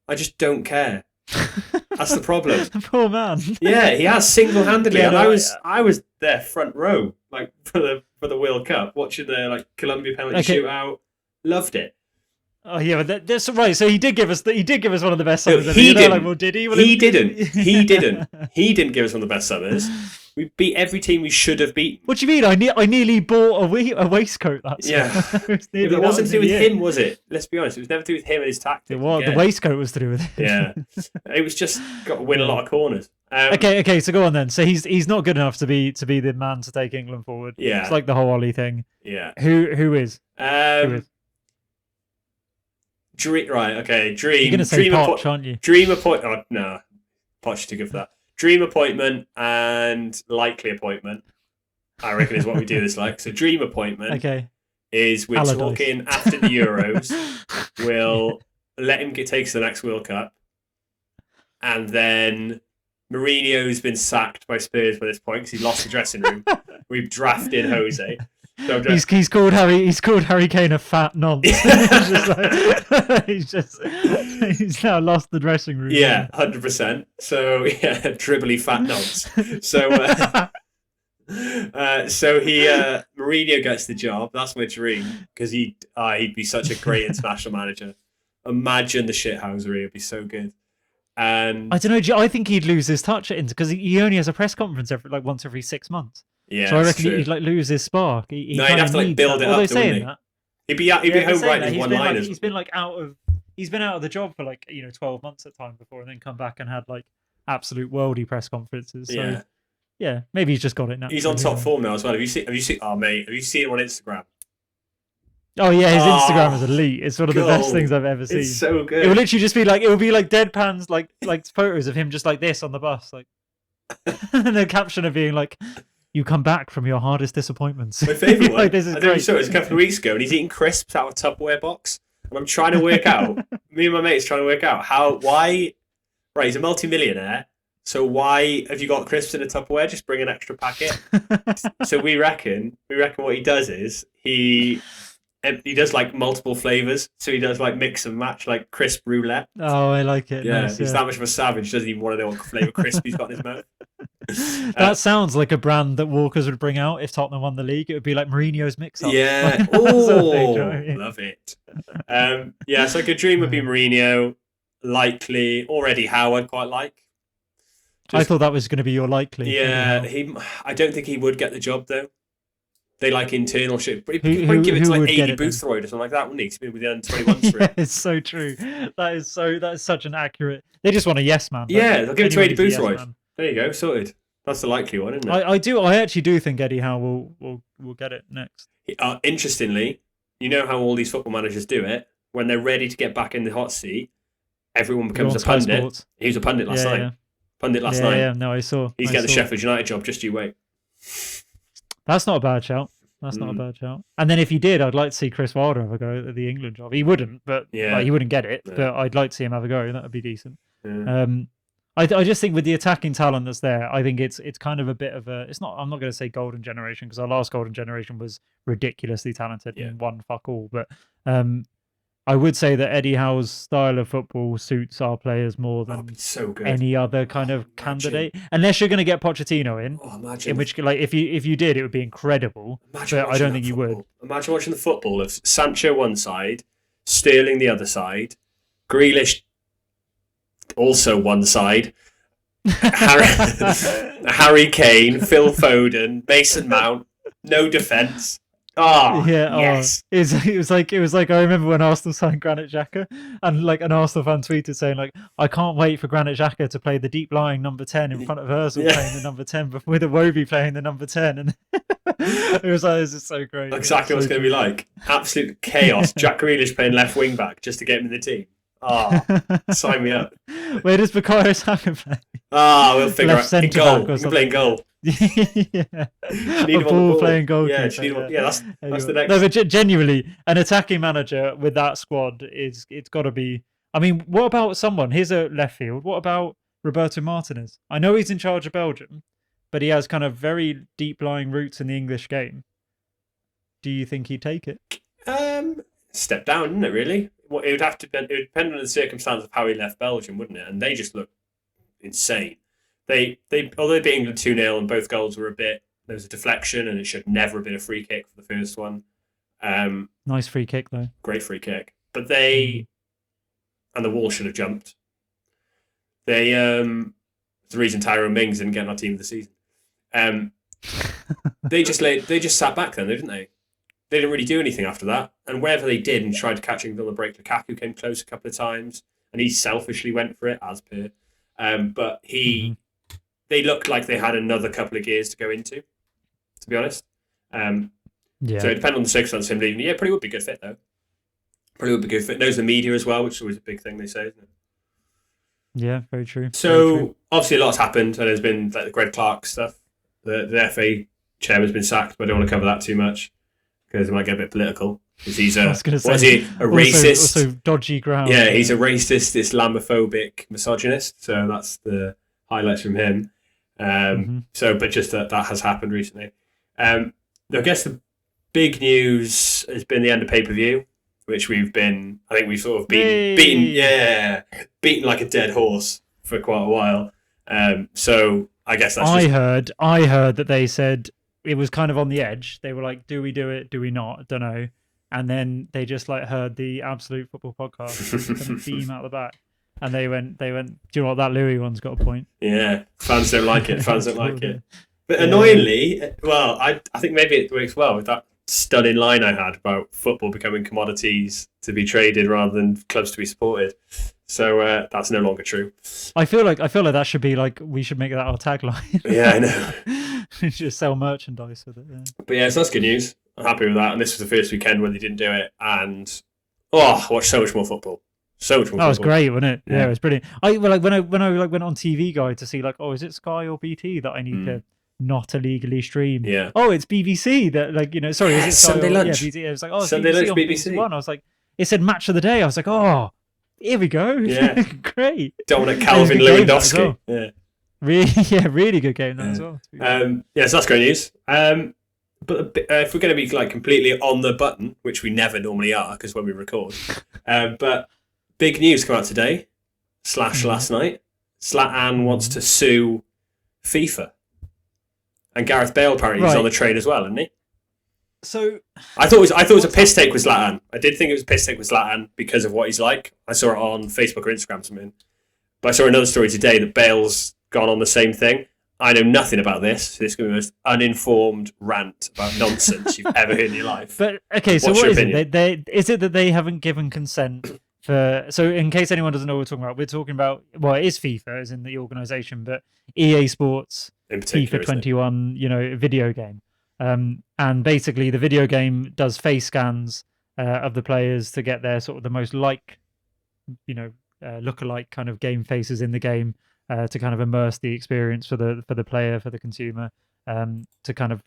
I just don't care. That's the problem. Poor man. Yeah, he has single-handedly, and I was there front row, like for the World Cup, watching the Colombia penalty shootout. Loved it. Oh yeah, but that's right. So he did give us one of the best summers. No, he didn't. Well, did he? He didn't. He didn't. He didn't give us one of the best summers. We beat every team we should have beaten. What do you mean? I nearly bought a waistcoat. That's it wasn't to do with him, was it? Let's be honest. It was never to do with him and his tactics. The waistcoat was to do with it. Yeah, it was just got to win a lot of corners. Okay. So go on then. So he's not good enough to be the man to take England forward. Yeah, it's like the whole Ollie thing. Yeah. Who is? Right. Okay. Dream. You're gonna say Poch, aren't you? Dream appointment. Oh, no, Poch too good for that. Dream appointment and likely appointment, I reckon, is what we do this like. So dream appointment is we're talking after the Euros. We'll let him take us to the next World Cup. And then Mourinho's been sacked by Spurs by this point because he lost the dressing room. We've drafted Jose. So he's called Harry Kane a fat nonce. He's now lost the dressing room. Yeah, 100%. So dribbly fat nonce. So Mourinho gets the job. That's my dream because he'd be such a great international manager. Imagine the shithousery; it'd be so good. And I don't know. I think he'd lose his touch at Inter because he only has a press conference once every 6 months. Yeah, so I reckon he'd lose his spark. He'd have to build it up, wouldn't he? He'd be home writing one-liners. He's been out of the job for 12 months at time before, and then come back and had absolute worldy press conferences. So yeah, maybe he's just got it now. He's on top form now as well. Have you seen? Oh mate, have you seen him on Instagram? Oh yeah, his Instagram is elite. It's one of the best things I've ever seen. It's so good. It will literally just be deadpans like photos of him just like this on the bus, and the caption of being "You come back from your hardest disappointments." My favourite one. This is I great. You saw it a couple of weeks ago, and he's eating crisps out of a Tupperware box. And I'm trying to work out. Me and my mate's trying to work out why. Right, he's a multi-millionaire. So why have you got crisps in a Tupperware? Just bring an extra packet. So we reckon what he does is he does multiple flavors. So he does mix and match crisp roulette. Oh, I like it. Yeah, nice, he's that much of a savage. Doesn't even want to know what flavor crisp he's got in his mouth. That sounds like a brand that Walkers would bring out if Tottenham won the league. It would be like Mourinho's mix-up. Yeah. Love it. So a good dream would be Mourinho. Likely, or Eddie Howe I'd quite like. I thought that was going to be your likely. Yeah, I don't think he would get the job though. They internal shit. He might give it to Aidy Boothroyd or something like that, wouldn't he? He's been with the under-21s. Yeah, it's so true. That is such an accurate. They just want a yes man. Yeah, they'll give it to Aidy Boothroyd. Yes, there you go, sorted. That's the likely one, isn't it? I actually do think Eddie Howe will get it next. Interestingly, you know how all these football managers do it when they're ready to get back in the hot seat. Everyone becomes a pundit. Sports. He was a pundit last night. Yeah. Pundit last night. Yeah, no, I saw. He's getting the Sheffield United job. Just you wait. That's not a bad shout. Not a bad shout. And then if he did, I'd like to see Chris Wilder have a go at the England job. He wouldn't, but he wouldn't get it. No. But I'd like to see him have a go. That would be decent. Yeah. I just think with the attacking talent that's there, I think it's kind of a bit of a. It's not. I'm not going to say golden generation because our last golden generation was ridiculously talented and won fuck all. But I would say that Eddie Howe's style of football suits our players more than any other kind of candidate. Unless you're going to get Pochettino in. Oh, imagine. In which, if you did, it would be incredible. But I don't think you would. Imagine watching the football of Sancho one side, Sterling the other side, Grealish also one side. Harry Kane, Phil Foden, Mason Mount, no defence. Oh, Yeah, yes. it was like I remember when Arsenal signed Granit Xhaka, and like an Arsenal fan tweeted saying like, I can't wait for Granit Xhaka to play the deep lying number 10 in front of Ozil playing the number 10, but with Iwobi playing the number 10, and it was like, this is so great. Exactly what it's going to be like. Absolute chaos. Jack Grealish playing left wing back just to get him in the team. Oh, sign me up. Where does Bukayo Saka play? We'll figure out. In goal. We're playing goal. Yeah, a ball playing goalkeeper. That's the next. No, but genuinely, an attacking manager with that squad it's got to be. I mean, what about someone? Here's a left field. What about Roberto Martinez? I know he's in charge of Belgium, but he has kind of very deep lying roots in the English game. Do you think he'd take it? Step down, isn't it? Really? Well, it would depend on the circumstance of how he left Belgium, wouldn't it? And they just look insane. They although they beat England 2-0 and both goals were there was a deflection and it should never have been a free kick for the first one. Nice free kick though. Great free kick. But and the wall should have jumped. It's the reason Tyrone Mings didn't get in our team of the season. They just sat back then, didn't they? They didn't really do anything after that. And wherever they did and tried to catch England on the break, Lukaku came close a couple of times and he selfishly went for it, as per. But they looked like they had another couple of gears to go into, to be honest. Yeah. So it depends on the circumstances of him leaving. Yeah, probably would be a good fit, though. Probably would be a good fit. Knows the media as well, which is always a big thing they say, isn't it? Yeah, very true. So, very true. Obviously, a lot's happened, and there's been like the Greg Clark stuff. The FA chairman's been sacked, but I don't want to cover that too much because it might get a bit political. Because he's a racist? Also dodgy ground. Yeah, he's a racist, Islamophobic misogynist. So that's the highlights from him. But just that has happened recently. I guess the big news has been the end of pay-per-view, which we've sort of beaten like a dead horse for quite a while. So I guess that's I heard that they said it was kind of on the edge. They were like, do we do it? Do we not? I don't know. And then they just like heard the Absolute Football podcast kind of beam out the back. And they went, do you know what, that Louis one's got a point. Yeah, fans don't like it. Fans don't like it. But annoyingly, well, I think maybe it works well with that stunning line I had about football becoming commodities to be traded rather than clubs to be supported. So that's no longer true. I feel like that should be like, we should make that our tagline. Yeah, I know. Just sell merchandise with it. Yeah. But yeah, so that's good news. I'm happy with that. And this was the first weekend when they didn't do it. And I watched so much more football. So much more. That was great, wasn't it? Yeah, it was brilliant. When I went on TV Guide to see like, is it Sky or BT that I need to not illegally stream? Yeah. Oh, it's BBC that is it Sky Sunday lunch? Yeah, BT. It was like, Sunday BBC lunch BBC. One. I was like, it said match of the day. I was like, here we go. Yeah, great. Dominic Calvin Lewandowski. Yeah. Really good game as well. So that's great news. But if we're going to be like completely on the button, which we never normally are, because when we record, but big news come out today / last night. Zlatan wants to sue FIFA, and Gareth Bale apparently is on the train as well, isn't he? So I thought it was a piss take with Zlatan. I did think it was a piss take with Zlatan because of what he's like. I saw it on Facebook or Instagram or something. But I saw another story today that Bale's gone on the same thing. I know nothing about this. So this is going to be the most uninformed rant about nonsense you've ever heard in your life. But okay, so what is it? Is it that they haven't given consent for? So in case anyone doesn't know what we're talking about, it is FIFA, as in the organisation, but EA Sports in particular, FIFA 21, video game. And basically the video game does face scans of the players to get their sort of the most look-alike kind of game faces in the game. To kind of immerse the experience for the player, for the consumer, to kind of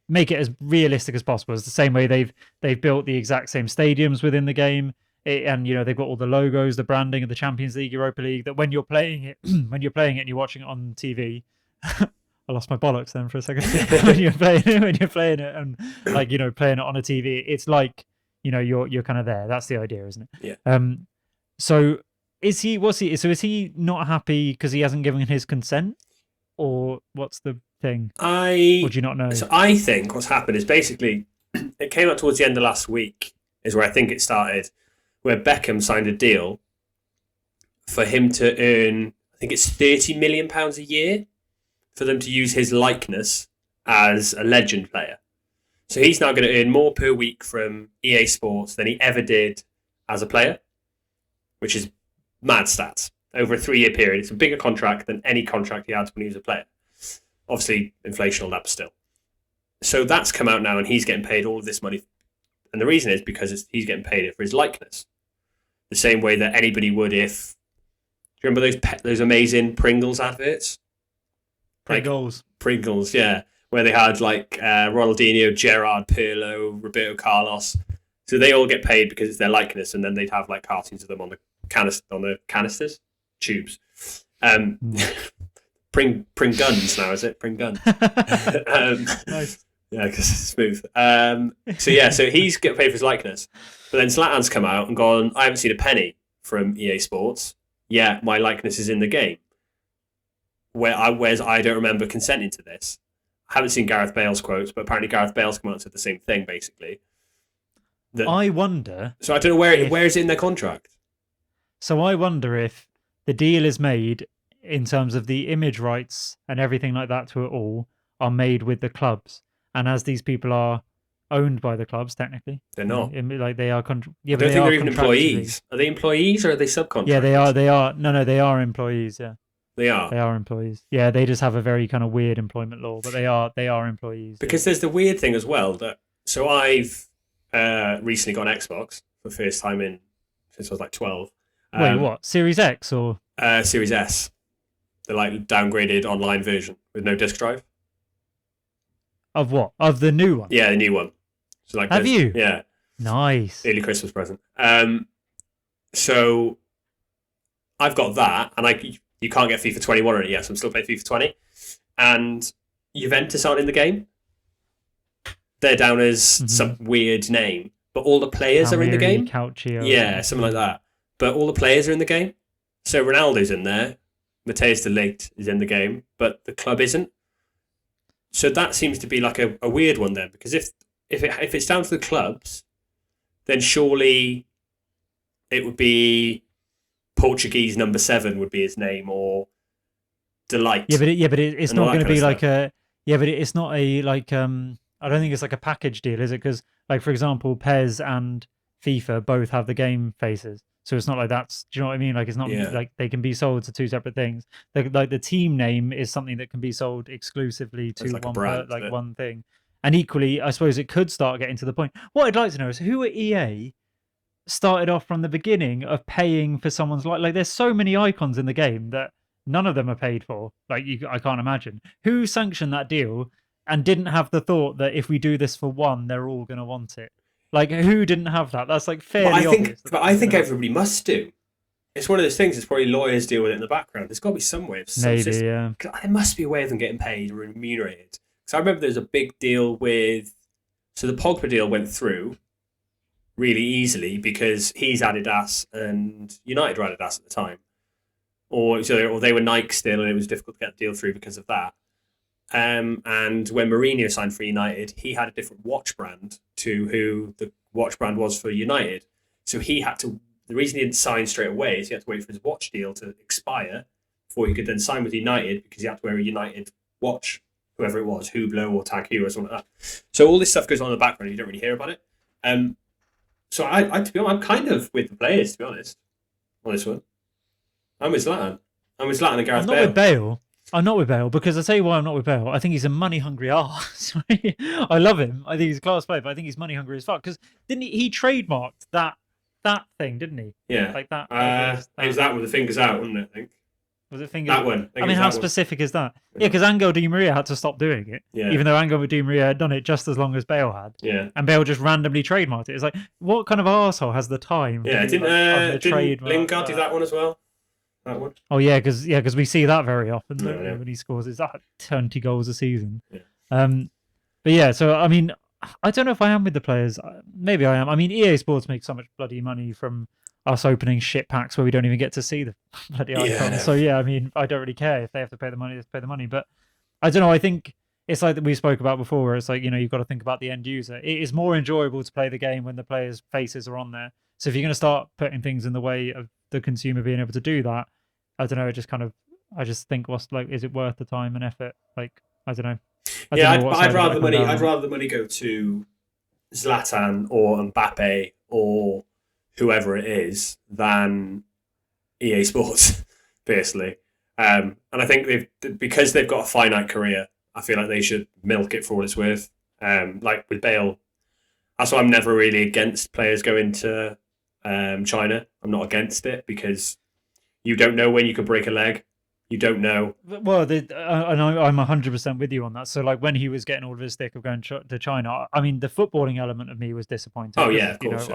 make it as realistic as possible. It's the same way they've built the exact same stadiums within the game, and they've got all the logos, the branding of the Champions League, Europa League. That when you're playing it, and you're watching it on TV. I lost my bollocks then for a second. when you're playing it, and playing it on a TV, it's like you're kind of there. That's the idea, isn't it? Yeah. So. Is he not happy because he hasn't given his consent, or what's the thing? Or do you not know? So I think what's happened is basically it came out towards the end of last week is where I think it started, where Beckham signed a deal for him to earn, I think it's £30 million a year for them to use his likeness as a legend player. So he's now going to earn more per week from EA Sports than he ever did as a player, which is mad stats. Over a 3-year period, it's a bigger contract than any contract he had when he was a player. Obviously, inflation on that, but still. So that's come out now, and he's getting paid all of this money. And the reason is because he's getting paid it for his likeness. The same way that anybody would if... Do you remember those amazing Pringles adverts? Pringles, yeah. Where they had like Ronaldinho, Gerrard, Pirlo, Roberto Carlos. So they all get paid because it's their likeness, and then they'd have like cartoons of them on the canisters, tubes. Pring guns now, is it? Pring guns. Nice. Yeah, because it's smooth. So he's getting paid for his likeness. But then Zlatan's come out and gone, I haven't seen a penny from EA Sports. Yeah, my likeness is in the game. Whereas I don't remember consenting to this. I haven't seen Gareth Bale's quotes, but apparently Gareth Bale's come out and said the same thing, basically. I wonder... So I don't know where is it in their contract? So I wonder if the deal is made in terms of the image rights and everything like that to it all are made with the clubs. And as these people are owned by the clubs, technically. They're not. Like they are... I don't think they're even employees. Are they employees or are they subcontractors? Yeah, they are. No, they are employees, yeah. They are. They are employees. Yeah, they just have a very kind of weird employment law, but they are employees. Because there's the weird thing as well that I've recently got an Xbox for the first time since I was like 12. Wait, what? Series X or Series S? The like downgraded online version with no disc drive. Of what? Of the new one? Yeah, the new one. So like, have you? Yeah. Nice. Early Christmas present. So I've got that, and you can't get FIFA 21 on it yet, so I'm still playing FIFA 20. And Juventus aren't in the game. They're down as some weird name, but all the players are in the game. Calcio. Yeah, something like that. But all the players are in the game. So Ronaldo's in there. Matthijs de Ligt is in the game, but the club isn't. So that seems to be like a weird one then, because if it's down to the clubs, then surely it would be Portuguese number 7 would be his name, or Delight. Yeah, but it's not going to be like a. Yeah, but it's not a like. I don't think it's like a package deal, is it? Because like for example, PES and FIFA both have the game faces, so it's not like that's. Do you know what I mean? Like it's not like they can be sold to two separate things. Like the team name is something that can be sold exclusively to like one thing. And equally, I suppose it could start getting to the point. What I'd like to know is who at EA started off from the beginning of paying for someone's like there's so many icons in the game that none of them are paid for. I can't imagine who sanctioned that deal and didn't have the thought that if we do this for one, they're all going to want it. Like who didn't have that? That's like fairly obvious. But I think everybody must do. It's one of those things. It's probably lawyers deal with it in the background. There's got to be some way of yeah. There must be a way of them getting paid or remunerated. Because I remember there's a big deal with. So the Pogba deal went through really easily because he's Adidas and United were Adidas at the time, or they were Nike still, and it was difficult to get the deal through because of that. And when Mourinho signed for United, he had a different watch brand to who the watch brand was for United. So he had to. The reason he didn't sign straight away is he had to wait for his watch deal to expire before he could then sign with United, because he had to wear a United watch, whoever it was, Hublot or Tag Heuer or something like that. So all this stuff goes on in the background. You don't really hear about it. So I to be honest, I'm kind of with the players, to be honest, on this one. I'm with Zlatan. I'm with Zlatan and Gareth Bale. I'm not with Bale because I tell you why I'm not with Bale. I think he's a money hungry arse. I love him. I think he's a class player, but I think he's money hungry as fuck. Because didn't he trademarked that thing, didn't he? Yeah, like that. It was that with the fingers out, wasn't it? I think. Was it fingers? That one. I mean, how specific is that? Yeah, because Angel Di Maria had to stop doing it, even though Angel Di Maria had done it just as long as Bale had. Yeah. And Bale just randomly trademarked it. It's like, what kind of arsehole has the time? Yeah, didn't Lingard do that one as well? That one? Oh yeah, because we see that very often when he scores. Is that 20 goals a season? Yeah. But yeah, so I mean, I don't know if I am with the players. Maybe I am. I mean, EA Sports makes so much bloody money from us opening shit packs where we don't even get to see the bloody icons. Yeah. So yeah, I mean, I don't really care if they have to pay the money. They have to pay the money. But I don't know. I think it's like that we spoke about before, where it's like, you've got to think about the end user. It is more enjoyable to play the game when the players' faces are on there. So if you're going to start putting things in the way of the consumer being able to do that, I don't know. It just kind of, I just think, what's like, is it worth the time and effort? Like, I don't know. I'd rather the money. I'd rather the money go to Zlatan or Mbappe or whoever it is than EA Sports, basically. And I think because they've got a finite career, I feel like they should milk it for what it's worth. Like with Bale, that's why I'm never really against players going to China. I'm not against it because you don't know when you could break a leg. You don't know. Well, and I'm 100% with you on that. So, like, when he was getting all of his stick of going to China, I mean, the footballing element of me was disappointed. Oh yeah, of course.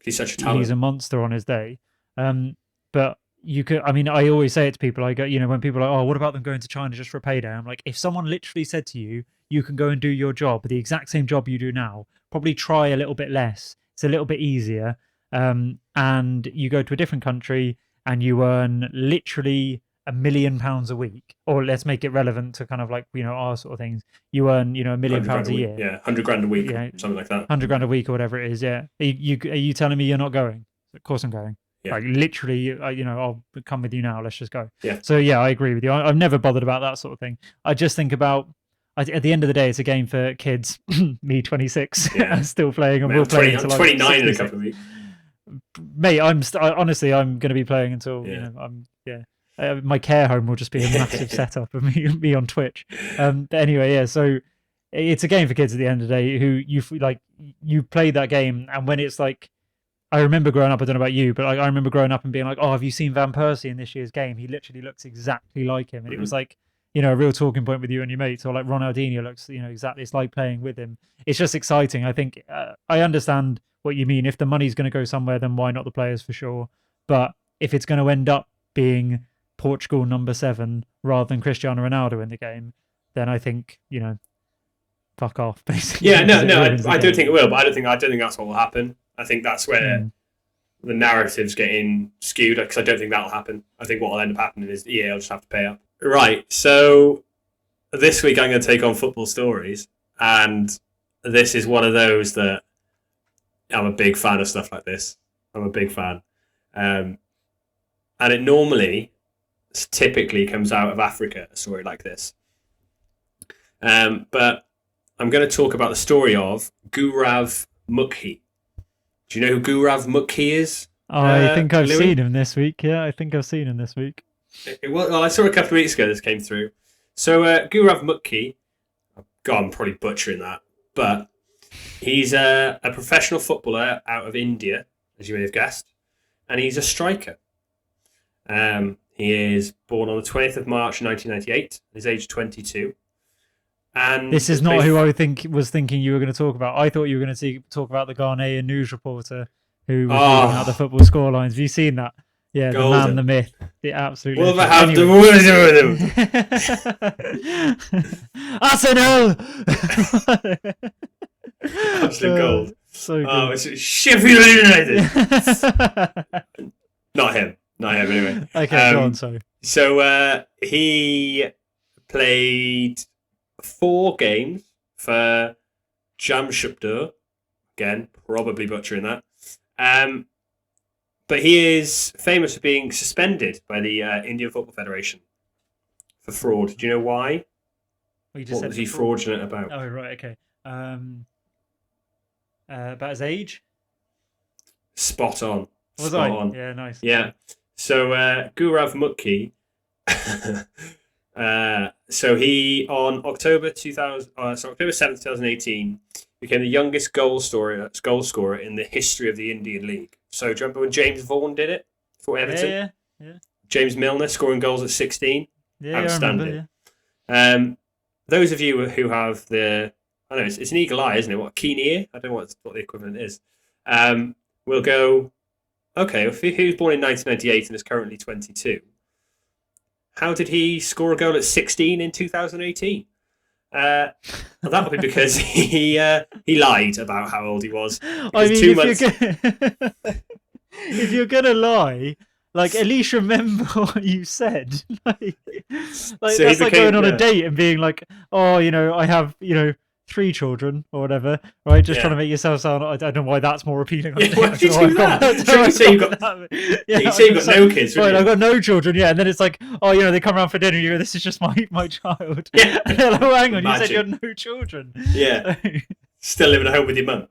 He's such a talent. He's a monster on his day. But you could. I mean, I always say it to people. I go, when people are like, "Oh, what about them going to China just for a payday?" I'm like, if someone literally said to you, "You can go and do your job, the exact same job you do now, probably try a little bit less. It's a little bit easier, and you go to a different country and you earn literally £1 million a week," or let's make it relevant to kind of like our sort of things. You earn £1 million a year. Yeah, £100,000 a week, something like that. £100,000 a week or whatever it is. Yeah, are you telling me you're not going? Of course I'm going. Yeah. Like literally, I'll come with you now. Let's just go. Yeah. So yeah, I agree with you. I've never bothered about that sort of thing. I just think about. At the end of the day, it's a game for kids. Me, 26, still playing, and we'll play until I'm 29 in a couple of weeks. Mate, honestly, I'm going to be playing until my care home will just be a massive setup of me on Twitch. But anyway, yeah. So it's a game for kids at the end of the day. Who you play that game, and when it's like, I remember growing up. I don't know about you, but I remember growing up and being like, "Oh, have you seen Van Persie in this year's game? He literally looks exactly like him." And it was like, a real talking point with you and your mates, or like Ronaldinho looks, exactly. It's like playing with him. It's just exciting. I think I understand what you mean. If the money's going to go somewhere, then why not the players for sure? But if it's going to end up being Portugal number 7 rather than Cristiano Ronaldo in the game, then I think fuck off. Basically, yeah, no, I don't think it will, but I don't think that's what will happen. I think that's where the narrative's getting skewed because I don't think that'll happen. I think what will end up happening is EA will just have to pay up. Right, so this week I'm going to take on football stories, and this is one of those that I'm a big fan of stuff like this. I'm a big fan. And it typically comes out of Africa, a story like this. But I'm going to talk about the story of Gaurav Mukhi. Do you know who Gaurav Mukhi is? I think I've seen him this week. Yeah, I think I've seen him this week. Well, I saw it a couple of weeks ago this came through. So Gaurav Mukhi, God, I'm probably butchering that, but he's a professional footballer out of India, as you may have guessed, and he's a striker. He is born on the 20th of March 1998. He's age 22. And this is not who I was thinking you were going to talk about. I thought you were going to talk about the Ghanaian news reporter who was reading out the football scorelines. Have you seen that? Yeah, Golden. The man, the myth, the absolute. We'll have the Arsenal. Absolute gold. So good. It's Sheffield United. Not him anyway. Okay, go on, sorry. So he played 4 games for Jamshedpur. Again, probably butchering that. But he is famous for being suspended by the Indian Football Federation for fraud. Do you know why? What was he fraudulent about? Oh, right, okay. About his age? Spot on. Spot on? Yeah, nice. Yeah. So Gaurav Mukhi, so he on October 7th, 2018, became the youngest goal scorer in the history of the Indian League. So do you remember when James Vaughan did it for Everton? Yeah. James Milner scoring goals at 16. Yeah, outstanding. I remember, yeah. Those of you who have I don't know, it's an eagle eye, isn't it? What, a keen ear? I don't know what the equivalent is. We'll go, okay, if he was born in 1998 and is currently 22, how did he score a goal at 16 in 2018? Well, that would be because he lied about how old he was. I mean, if you're gonna lie, like at least remember what you said. Like So that's like going on a date and being like, "Oh, I have, 3 children or whatever, right? Just Yeah. trying to make yourself sound. I don't know why that's more appealing. Yeah, why did you do that? So you say you've got- you say you've got no kids, Right, really? I've got no children, yeah. And then it's like, oh, you know, they come around for dinner. You go, this is just my child. Yeah. And they're like, oh, hang on, you said Magic. you had no children. Yeah. Still living at home with your mum.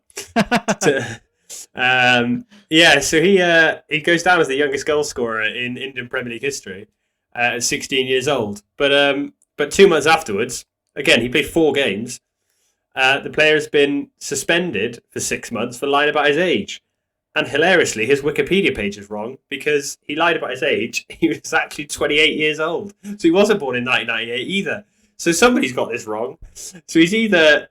So he goes down as the youngest goal scorer in Indian Premier League history at 16 years old. But 2 months afterwards, again, he played 4 games. The player has been suspended for 6 months for lying about his age. And hilariously, his Wikipedia page is wrong because he lied about his age. He was actually 28 years old. So he wasn't born in 1998 either. So somebody's got this wrong. So he's either...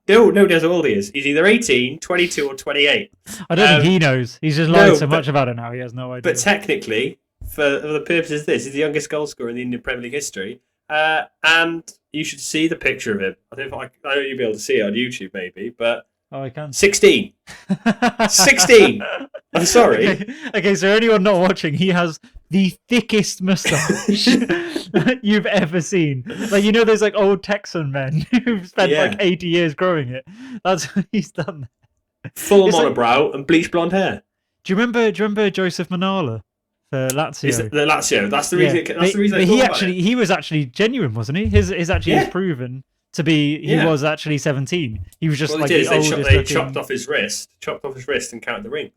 No, nobody knows how old he is. He's either 18, 22 or 28. I don't think he knows. He's just lied so much about it now. He has no idea. But technically, for the purposes of this, he's the youngest goal scorer in the Indian Premier League history. And you should see the picture of him. I know you'll be able to see it on YouTube, maybe, but oh, I can. 16. 16. I'm sorry. Okay, so anyone not watching, he has the thickest moustache you've ever seen. Like, you know, those like old Texan men who've spent like 80 years growing it. That's what he's done. Full It's monobrow and bleached blonde hair. Do you remember Joseph Manala for Lazio? Is it the Lazio? That's the reason. That's the reason. He was actually genuine, wasn't he? His is proven to be. He was actually 17. He was just Well, like they the did. oldest. They chopped off his wrist, and counted the rings.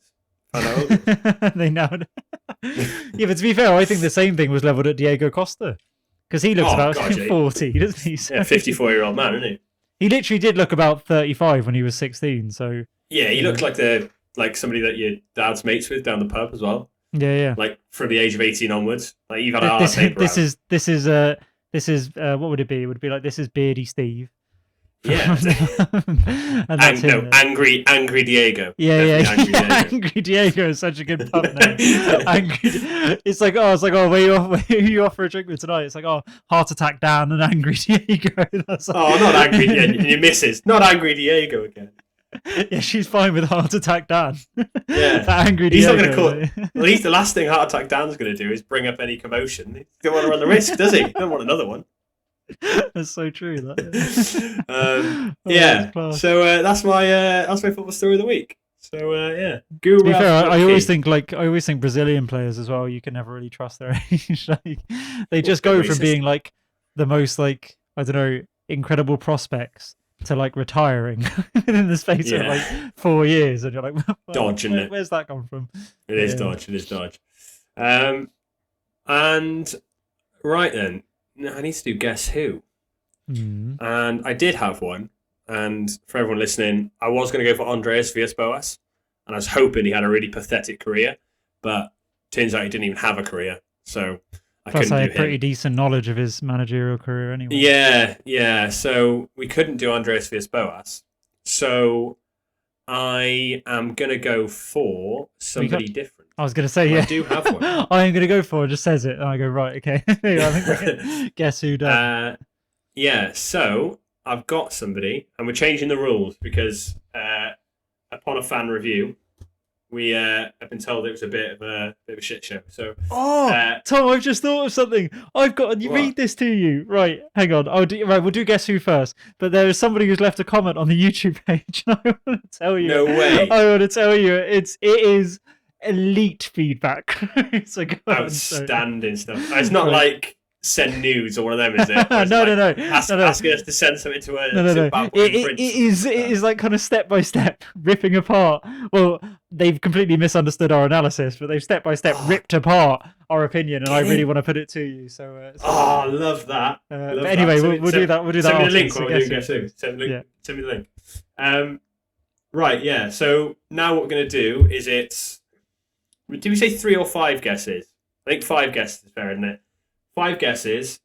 Found out how old he was. They now. Yeah, but to be fair, I think the same thing was levelled at Diego Costa because he looks about 40, doesn't he? So 54-year-old man, isn't he? he literally did look about 35 when he was 16. So Yeah, he looked like somebody that your dad's mates with down the pub as well. yeah. Like from the age of 18 onwards. Like you've had a hard This paper out. is what would it be? It would be like this is Beardy Steve. Yeah. And that's him. Angry Diego. Yeah. Definitely Angry Diego. Angry Diego is such a good pub name. It's like, where you off for a drink with tonight? It's like, oh, Heart Attack Dan and Angry Diego. That's like... Oh, not Angry Diego. Your missus. Not Angry Diego again. Yeah, she's fine with Heart Attack Dan. Yeah. Angry He's Diego. not going to call. Well, he's the last thing Heart Attack Dan's going to do is bring up any commotion. He don't want to run the risk, does he? He don't want another one. That's so true. That. Yeah. That's So that's my football story of the week. So yeah. Guru. to be fair, I always think Brazilian players as well. You can never really trust their age. Like, they just go from being like the most like I don't know incredible prospects to like retiring within the space of like 4 years, and you're like, dodging it. Where's that come from? It is dodge. It is dodge. And right then. No, I need to do Guess Who. Mm. And I did have one. And for everyone listening, I was going to go for Andreas Villas-Boas. And I was hoping he had a really pathetic career. But turns out he didn't even have a career. So I Plus, couldn't I do had pretty him. decent knowledge of his managerial career anyway. Yeah. So we couldn't do Andreas Villas-Boas. So I am going to go for somebody different. I was going to say, yeah. I do have one. I am going to go for it. Just says it. And I go, right, okay. I think we can guess who does. Yeah, so I've got somebody, and we're changing the rules because upon a fan review, we have been told it was a bit of a shit show. So, Tom, I've just thought of something. I've got to read this to you. Right, hang on. We'll do Guess Who first. But there is somebody who's left a comment on the YouTube page. And I want to tell you. No way. I want to tell you. It is elite feedback. So outstanding stuff. It's not like send news or one of them, is it? No. Asking us to send something to a No. It is like kind of step by step ripping apart. Well, they've completely misunderstood our analysis, but they've step by step ripped apart our opinion, and I really want to put it to you. So, I love that. But anyway, we'll do that. We'll do that. Send me the link. after, While we're doing Guess Who. Send me the link. Right. Yeah. So now what we're going to do is did we say 3 or 5 guesses? I think 5 guesses is fair, isn't it? 5 guesses,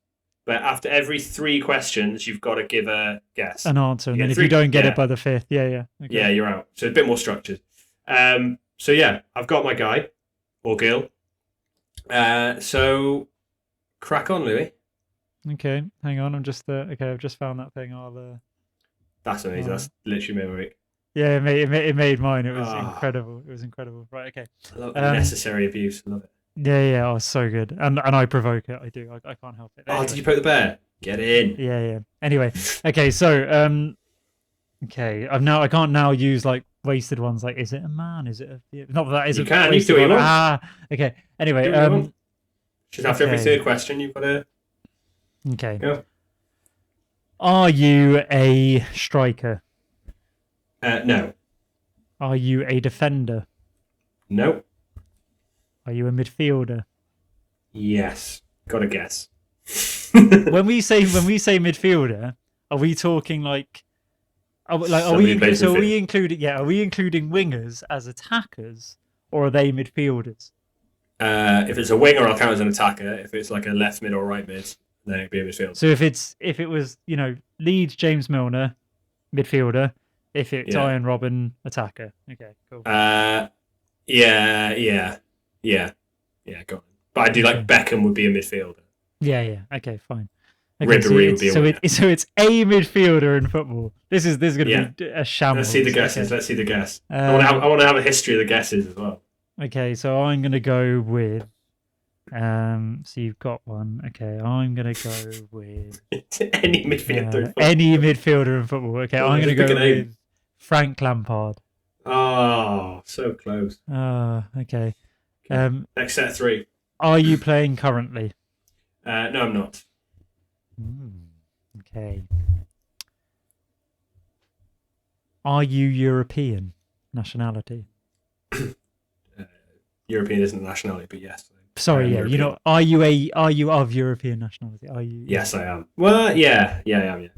but after every 3 questions, you've got to give a guess. An answer, and then if you don't get it by the 5th, okay. Yeah, you're out. So a bit more structured. So yeah, I've got my guy, or girl. So crack on, Louis. Okay, hang on. I'm just I've just found that thing. That's amazing. That's literally made my week. Yeah, it made mine. It was incredible. It was incredible. Right, okay. I love necessary abuse. I love it. Yeah. Oh, so good. And I provoke it. I do. I can't help it. Anyway. Oh, did you poke the bear? Get in. Yeah. Anyway, okay. So Okay, I can't now use like wasted ones. Like, is it a man? Is it a? Not that is You a can. You wasted do what you one. want. Okay. Anyway, Do what you want. Just after every third question, you've got to okay. go. Are you a striker? No. Are you a defender? No. Are you a midfielder? Yes. Got to guess. when we say midfielder, are we talking like? Are we including wingers as attackers, or are they midfielders? If it's a winger, I'll count as an attacker. If it's like a left mid or right mid, then it'd be a midfielder. So if it was Leeds James Milner, midfielder. If it's Iron Robin, attacker. Okay, cool. Yeah. Go on. But I do like Beckham would be a midfielder. Yeah. Okay, fine. Okay, Ribéry would be a winger. So it's a midfielder in football. This is going to be a shambles. Let's see the guesses. Okay. Let's see the guess. I want to have a history of the guesses as well. Okay, so I'm going to go with. So you've got one. Okay, I'm going to go with any midfielder. Any midfielder in football. Okay, I'm going to go with Frank Lampard. Oh, so close. Okay. Next set 3. Are you playing currently? No, I'm not. Okay. Are you European nationality? European isn't a nationality, but yes. Sorry, yeah. European. Are you of European nationality? Are you? Yes, I am. Well, yeah, I am. Yeah.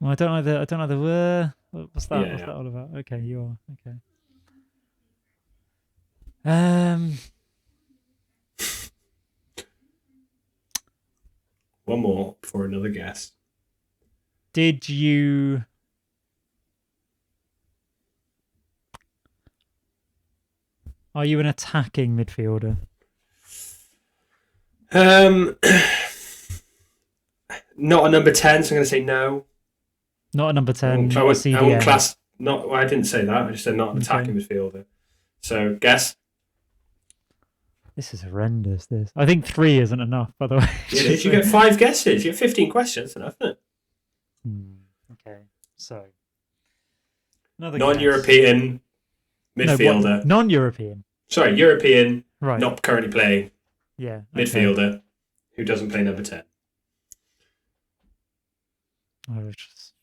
Well, I don't know the. What's that? Yeah, What's that all about? Okay, you are. Okay. One more for another guess. Did you? Are you an attacking midfielder? Not a number 10, so I'm going to say no. Not a number 10. I won't class. Not. Well, I didn't say that. I just said not an attacking midfielder. So guess. This is horrendous. This. I think 3 isn't enough. By the way. If you get 5 guesses, you get 15 questions. Enough, isn't it? Okay. So. Another non-European midfielder. Non-European. Sorry, European. Right. Not currently playing. Yeah. Midfielder who doesn't play number 10. I was just.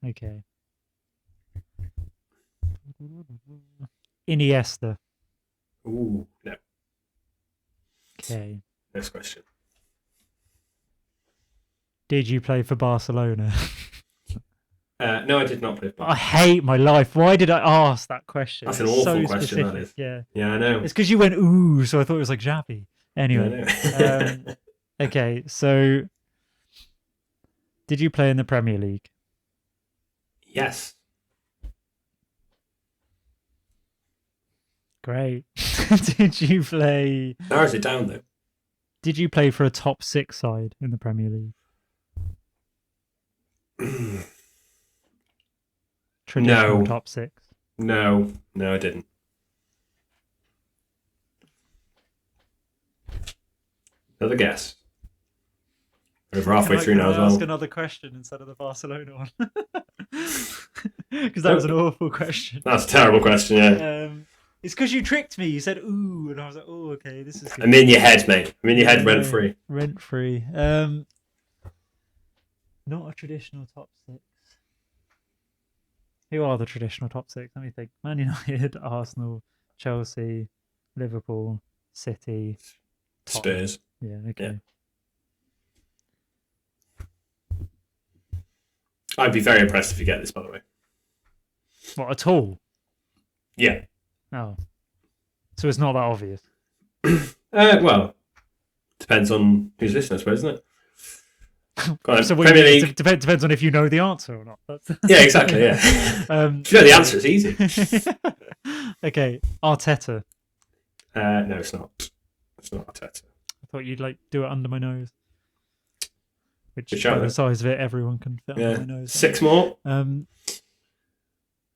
Okay. Iniesta. Ooh, no. Okay. Next question. Did you play for Barcelona? No, I did not play for Barcelona. I hate my life. Why did I ask that question? That's an awful so question, specific. that is. Yeah. Yeah, I know. It's because you went, ooh, so I thought it was like Xavi. Anyway. Yeah, Okay, so did you play in the Premier League? Yes. Great. Did you play... Narrows it down, though. Did you play for a top 6 side in the Premier League? Traditional top 6? No, I didn't. Another guess. Over halfway through now as well. Ask another question instead of the Barcelona one. Because that was an awful question. That's a terrible question, yeah. It's because you tricked me. You said, ooh, and I was like, oh, okay, this is good. I'm in your head, mate. I'm in your head rent-free. Rent-free. Not a traditional top 6. Who are the traditional top 6? Let me think. Man United, Arsenal, Chelsea, Liverpool, City, Tottenham. Spurs. Yeah, okay. Yeah. I'd be very impressed if you get this, by the way. What, at all? Yeah. Oh. So it's not that obvious? Well, depends on who's listening, I suppose, isn't it? So Premier League. Depends on if you know the answer or not. Yeah, exactly, yeah. If you know the answer, it's easy. Okay, Arteta. No, it's not. It's not Arteta. I thought you'd do it under my nose. Which, Good shout, by the size of it, everyone can fit under my nose. 6 more.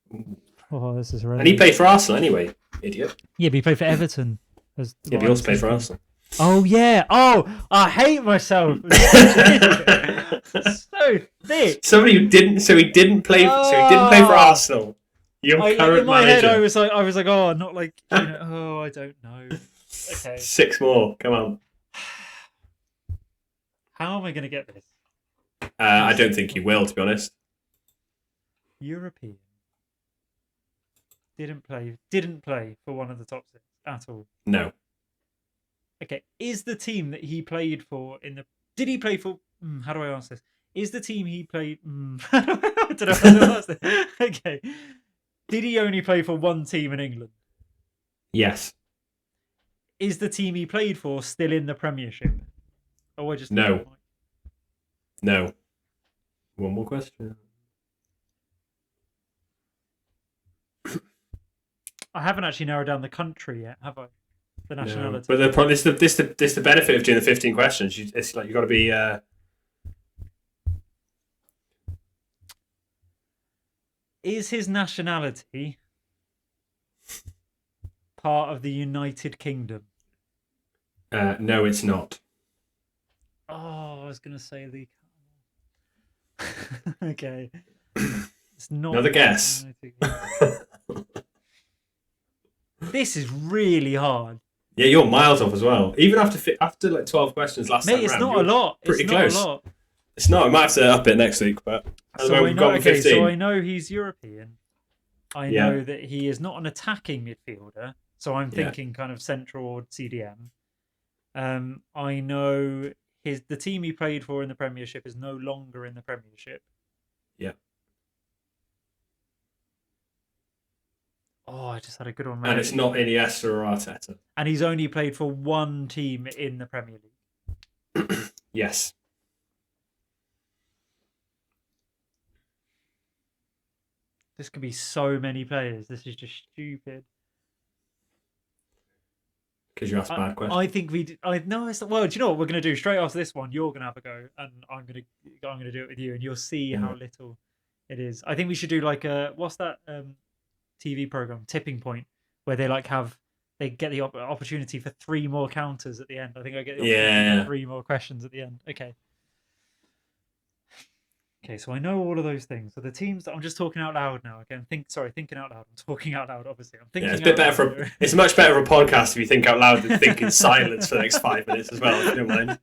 This is horrendous. And he played for Arsenal anyway, idiot. Yeah, but he played for Everton. He also played for Arsenal. Oh yeah. Oh, I hate myself. So thick. Somebody who didn't. So he didn't play. So he didn't play for Arsenal. Your current in my manager. head, I was like, oh, not like, oh, I don't know. Okay. 6 more. Come on. How am I going to get this? I don't think you will, to be honest. European. Didn't play for one of the top 6 at all. No. Okay. Is the team that he played for did he play for? How do I ask this? Is the team he played? I don't know how to ask this. Okay. Did he only play for one team in England? Yes. Is the team he played for still in the Premiership? Oh, I just no. No. One more question. I haven't actually narrowed down the country yet, have I? The nationality. No. But this the benefit of doing the 15 questions. It's like you've got to be. Is his nationality part of the United Kingdom? No, it's not. Oh, I was going to say the. Okay. It's not. Another guess. This is really hard. Yeah, you're miles off as well. Even after like 12 questions last time. Mate, it's not a lot. Pretty it's close. Not a lot. It's not. I might have to up it next week, but So I know he's European. I know that he is not an attacking midfielder. So I'm thinking kind of central or CDM. I know the team he played for in the Premiership is no longer in the Premiership. Yeah. Oh, I just had a good one, mate. And it's not Iniesta or Arteta. And he's only played for one team in the Premier League. Yes. This could be so many players. This is just stupid. Because you asked bad questions. I think no. Well, do you know what we're going to do? Straight after this one, you're going to have a go, and I'm going to do it with you, and you'll see how little it is. I think we should do like what's that TV program, Tipping Point, where they they get the opportunity for 3 more counters at the end. I think I get the opportunity for 3 more questions at the end. Okay. Okay, so I know all of those things. So the teams that I'm just talking out loud now. Again, thinking out loud. I'm talking out loud, obviously. I'm thinking. Yeah, it's a bit better it's much better for a podcast if you think out loud than think in silence for the next 5 minutes as well, if you don't mind.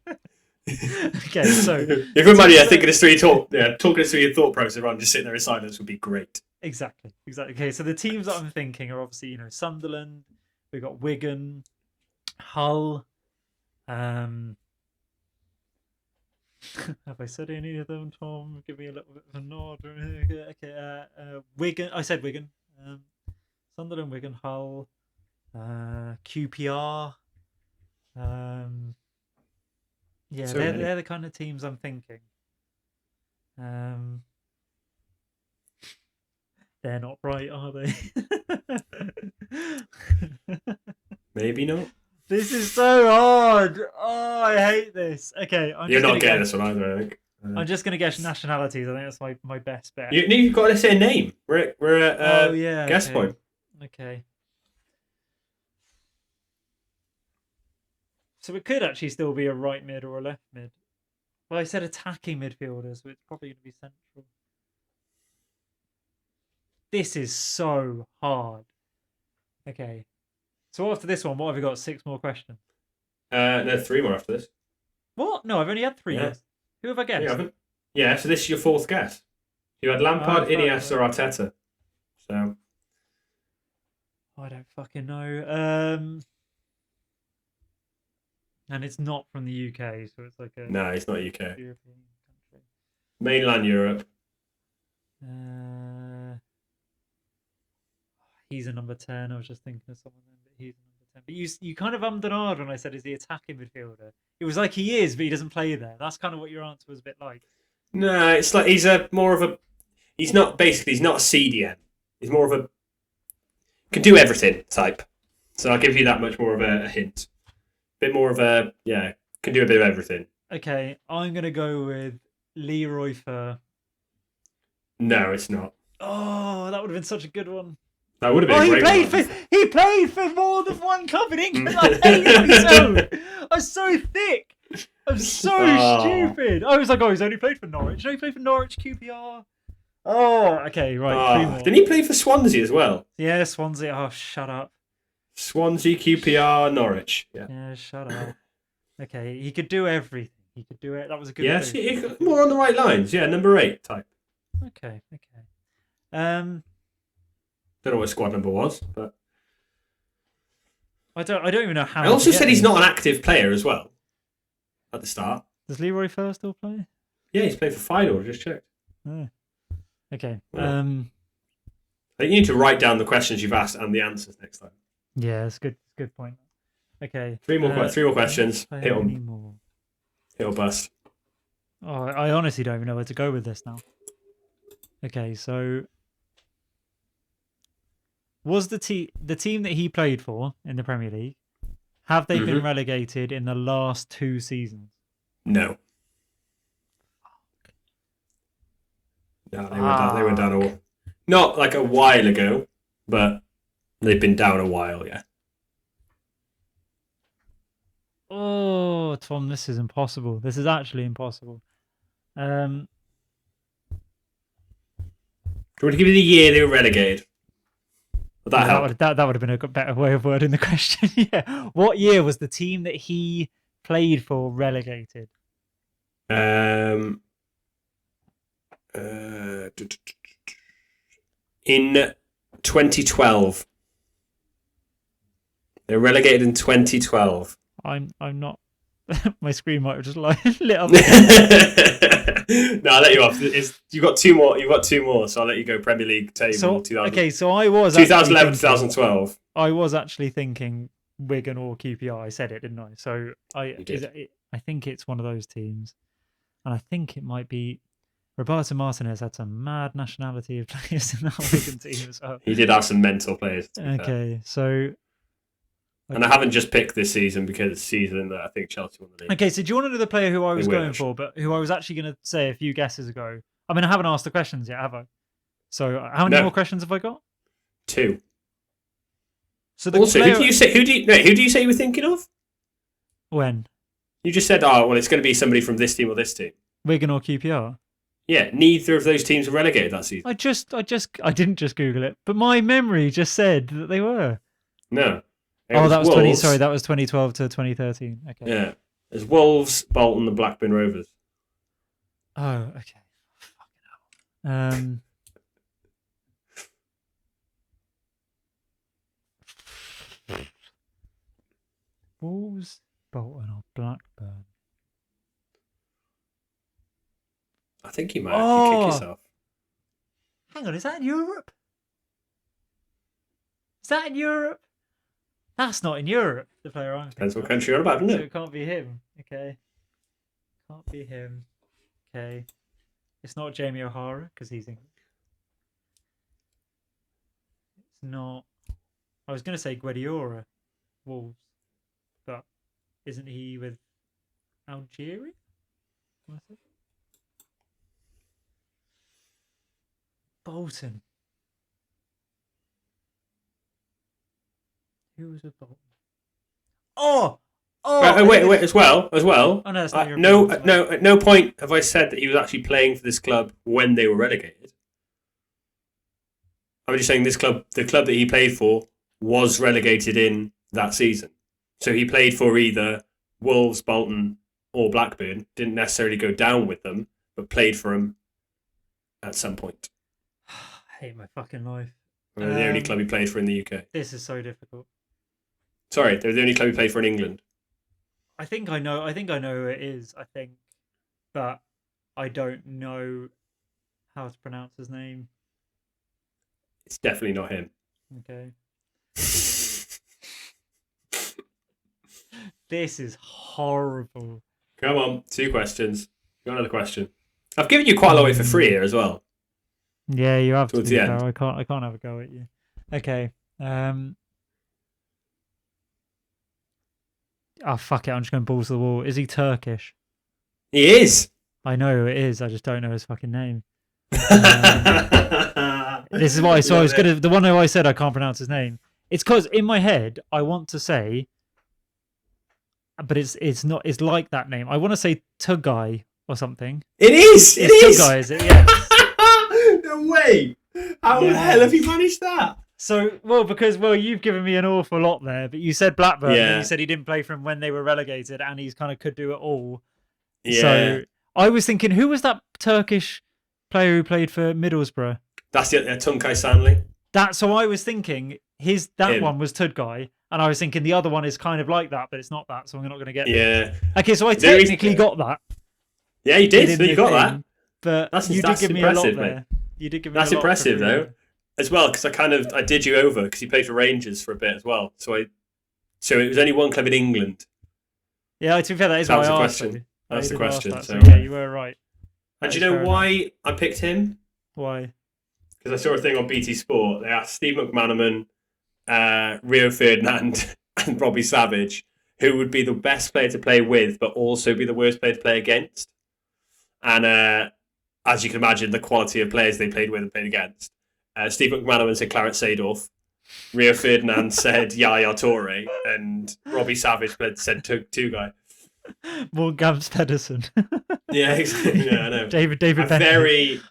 Okay, so if you mind, thinking this through talking us through your thought process rather than just sitting there in silence would be great. Exactly. Okay, so the teams that I'm thinking are obviously, Sunderland, we've got Wigan, Hull, have I said any of them, Tom? Give me a little bit of a nod. Okay, Wigan. I said Wigan. Sunderland, Wigan, Hull, QPR. Yeah, they're the kind of teams I'm thinking. They're not bright, are they? Maybe not. This is so hard. Oh, I hate this. Okay, you're not getting this one either, I think. I'm just gonna guess nationalities. I think that's my best bet. You've got to say a name. We're at guess point. Okay. So it could actually still be a right mid or a left mid. Well, I said attacking midfielder, so it's probably going to be central. This is so hard. Okay. So after this one, what have we got? 6 more questions? No, 3 more after this. What? No, I've only had 3 guesses. Who have I guessed? You haven't? Yeah, so this is your 4th guess. You had Lampard, Iniesta, or Arteta. So. I don't fucking know. And it's not from the UK, so it's like a... No, it's not UK. European country. Mainland Europe. He's a number 10. I was just thinking of someone then, but he's a number 10. But you kind of ummed and ahed when I said, is he attacking midfielder? It was like he is, but he doesn't play there. That's kind of what your answer was a bit like. No, it's like he's more of a... He's not a CDM. He's more of a... Can do everything type. So I'll give you that much more of a hint. Bit more of a... Yeah, can do a bit of everything. Okay, I'm going to go with Leroy Fer. No, it's not. Oh, that would have been such a good one. That would have been a great one. He played for more than one club in England. I hate him so. I'm so thick. I'm so Oh. stupid. I was like, oh, he's only played for Norwich. No, he played for Norwich, QPR. Oh, okay, right. 3 more. Didn't he play for Swansea as well? Yeah, Swansea. Oh, shut up. Swansea, QPR, Norwich. Yeah. Yeah, shut up. Okay, he could do everything. He could do it. That was a good Yes, clue. more on the right lines. Yeah, number 8 type. Okay. Don't know what squad number was, but I don't even know how. I also to get said he's this. not an active player as well at the start. Does Leroy Fer still play? Yeah, he's played for Feyenoord. I just checked. Oh. Okay. Yeah. I think you need to write down the questions you've asked and the answers next time. Yeah, it's good. Good point. Okay. 3 more questions. Play Hit any on. more. Hit or bust. Oh, I honestly don't even know where to go with this now. Okay, so was the team that he played for in the Premier League, have they been relegated in the last 2 seasons? No. No, they went down not like a while ago, but they've been down a while, yeah. Oh, Tom, this is impossible. This is actually impossible. Do you want to give you the year they were relegated? Would that help? That would have been a better way of wording the question. Yeah. What year was the team that he played for relegated? In 2012. They were relegated in 2012. I'm not. My screen might have just lit up. No, I'll let you off. You've got 2 more. You've got 2 more, so I'll let you go. Premier League table. So 2000, so I was 2011, 2012. I was actually thinking Wigan or QPR. I said it, didn't I? So I think it's one of those teams, and I think it might be. Roberto Martinez had some mad nationality of players in that Wigan team as well. He did have some mental players. Okay, so. And I haven't just picked this season because it's the season that I think Chelsea won the league. Okay, so do you want to know the player who I was going wish. for, but who I was actually going to say a few guesses ago? I mean, I haven't asked the questions yet, have I? So how many more questions have I got? 2. So the also, player... who do you say you were thinking of? When? You just said, oh, well, it's going to be somebody from this team or this team. Wigan or QPR? Yeah, neither of those teams were relegated that season. I didn't just Google it, but my memory just said that they were. No. That was Wolves. That was 2012 to 2013. Okay. Yeah. There's Wolves, Bolton, and Blackburn Rovers. Oh, okay. Fucking hell. Wolves, Bolton, or Blackburn? I think you might have to kick yourself. Hang on, is that in Europe? Is that in Europe? That's not in Europe, the player I'm thinking. Depends what country you're about, doesn't So it? it can't be him. Okay. Can't be him. Okay. It's not Jamie O'Hara, because he's English. It's not... I was going to say Guediora, Wolves. But isn't he with Algeria? Was it? Bolton. Who was with Bolton? Oh! Wait, as well. Oh, no, it's not At no point have I said that he was actually playing for this club when they were relegated. I'm just saying the club that he played for was relegated in that season. So he played for either Wolves, Bolton, or Blackburn. Didn't necessarily go down with them, but played for them at some point. I hate my fucking life. They were the only club he played for in the UK. This is so difficult. Sorry, they were the only club he played for in England. I think I know who it is, but I don't know how to pronounce his name. It's definitely not him. Okay. This is horrible. Come on, 2 questions. Got another question. I've given you quite a lot away for free here as well. Yeah, you have Towards to. the end. I can't have a go at you. Okay. Oh, fuck it. I'm just going balls to the wall. Is he Turkish? He is. I know who it is. I just don't know his fucking name. This is why. So I was gonna. The one who I said I can't pronounce his name. It's because in my head I want to say but it's not. It's like that name. I want to say Tugai or something. It is. It It's is. Tugai, is it? Yeah. No way. How the hell have you managed that? So, because you've given me an awful lot there, but you said Blackburn, and Yeah. you said he didn't play for him when they were relegated, and he's kind of could do it all. Yeah. So I was thinking, who was that Turkish player who played for Middlesbrough? That's it. Tuncay Stanley. So I was thinking that Him. one was Tudgai, and I was thinking the other one is kind of like that, but it's not that, so I'm not going to get Yeah. Okay, so I There is- technically got that. Yeah, you did. in So you the got thing, that. But you did That's give me a lot impressive, there. mate. You did give me That's a lot impressive, for though, as well, because I did you over because he played for Rangers for a bit as well. So it was only one club in England. Yeah, to be fair, that is That why was I the asked question. you. That's the did ask question, that, so, yeah, you were right. And That do is you know fair enough. why I picked him? Why? Because I saw a thing on BT Sport. They asked Steve McManaman, Rio Ferdinand, and Robbie Savage who would be the best player to play with, but also be the worst player to play against. And as you can imagine, the quality of players they played with and played against. Steve McManaman said Clarence Seedorf. Rio Ferdinand said Yaya Toure. And Robbie Savage said Tugai. More Gabs Pedersen. Yeah, exactly. Yeah, I know. David Bentley.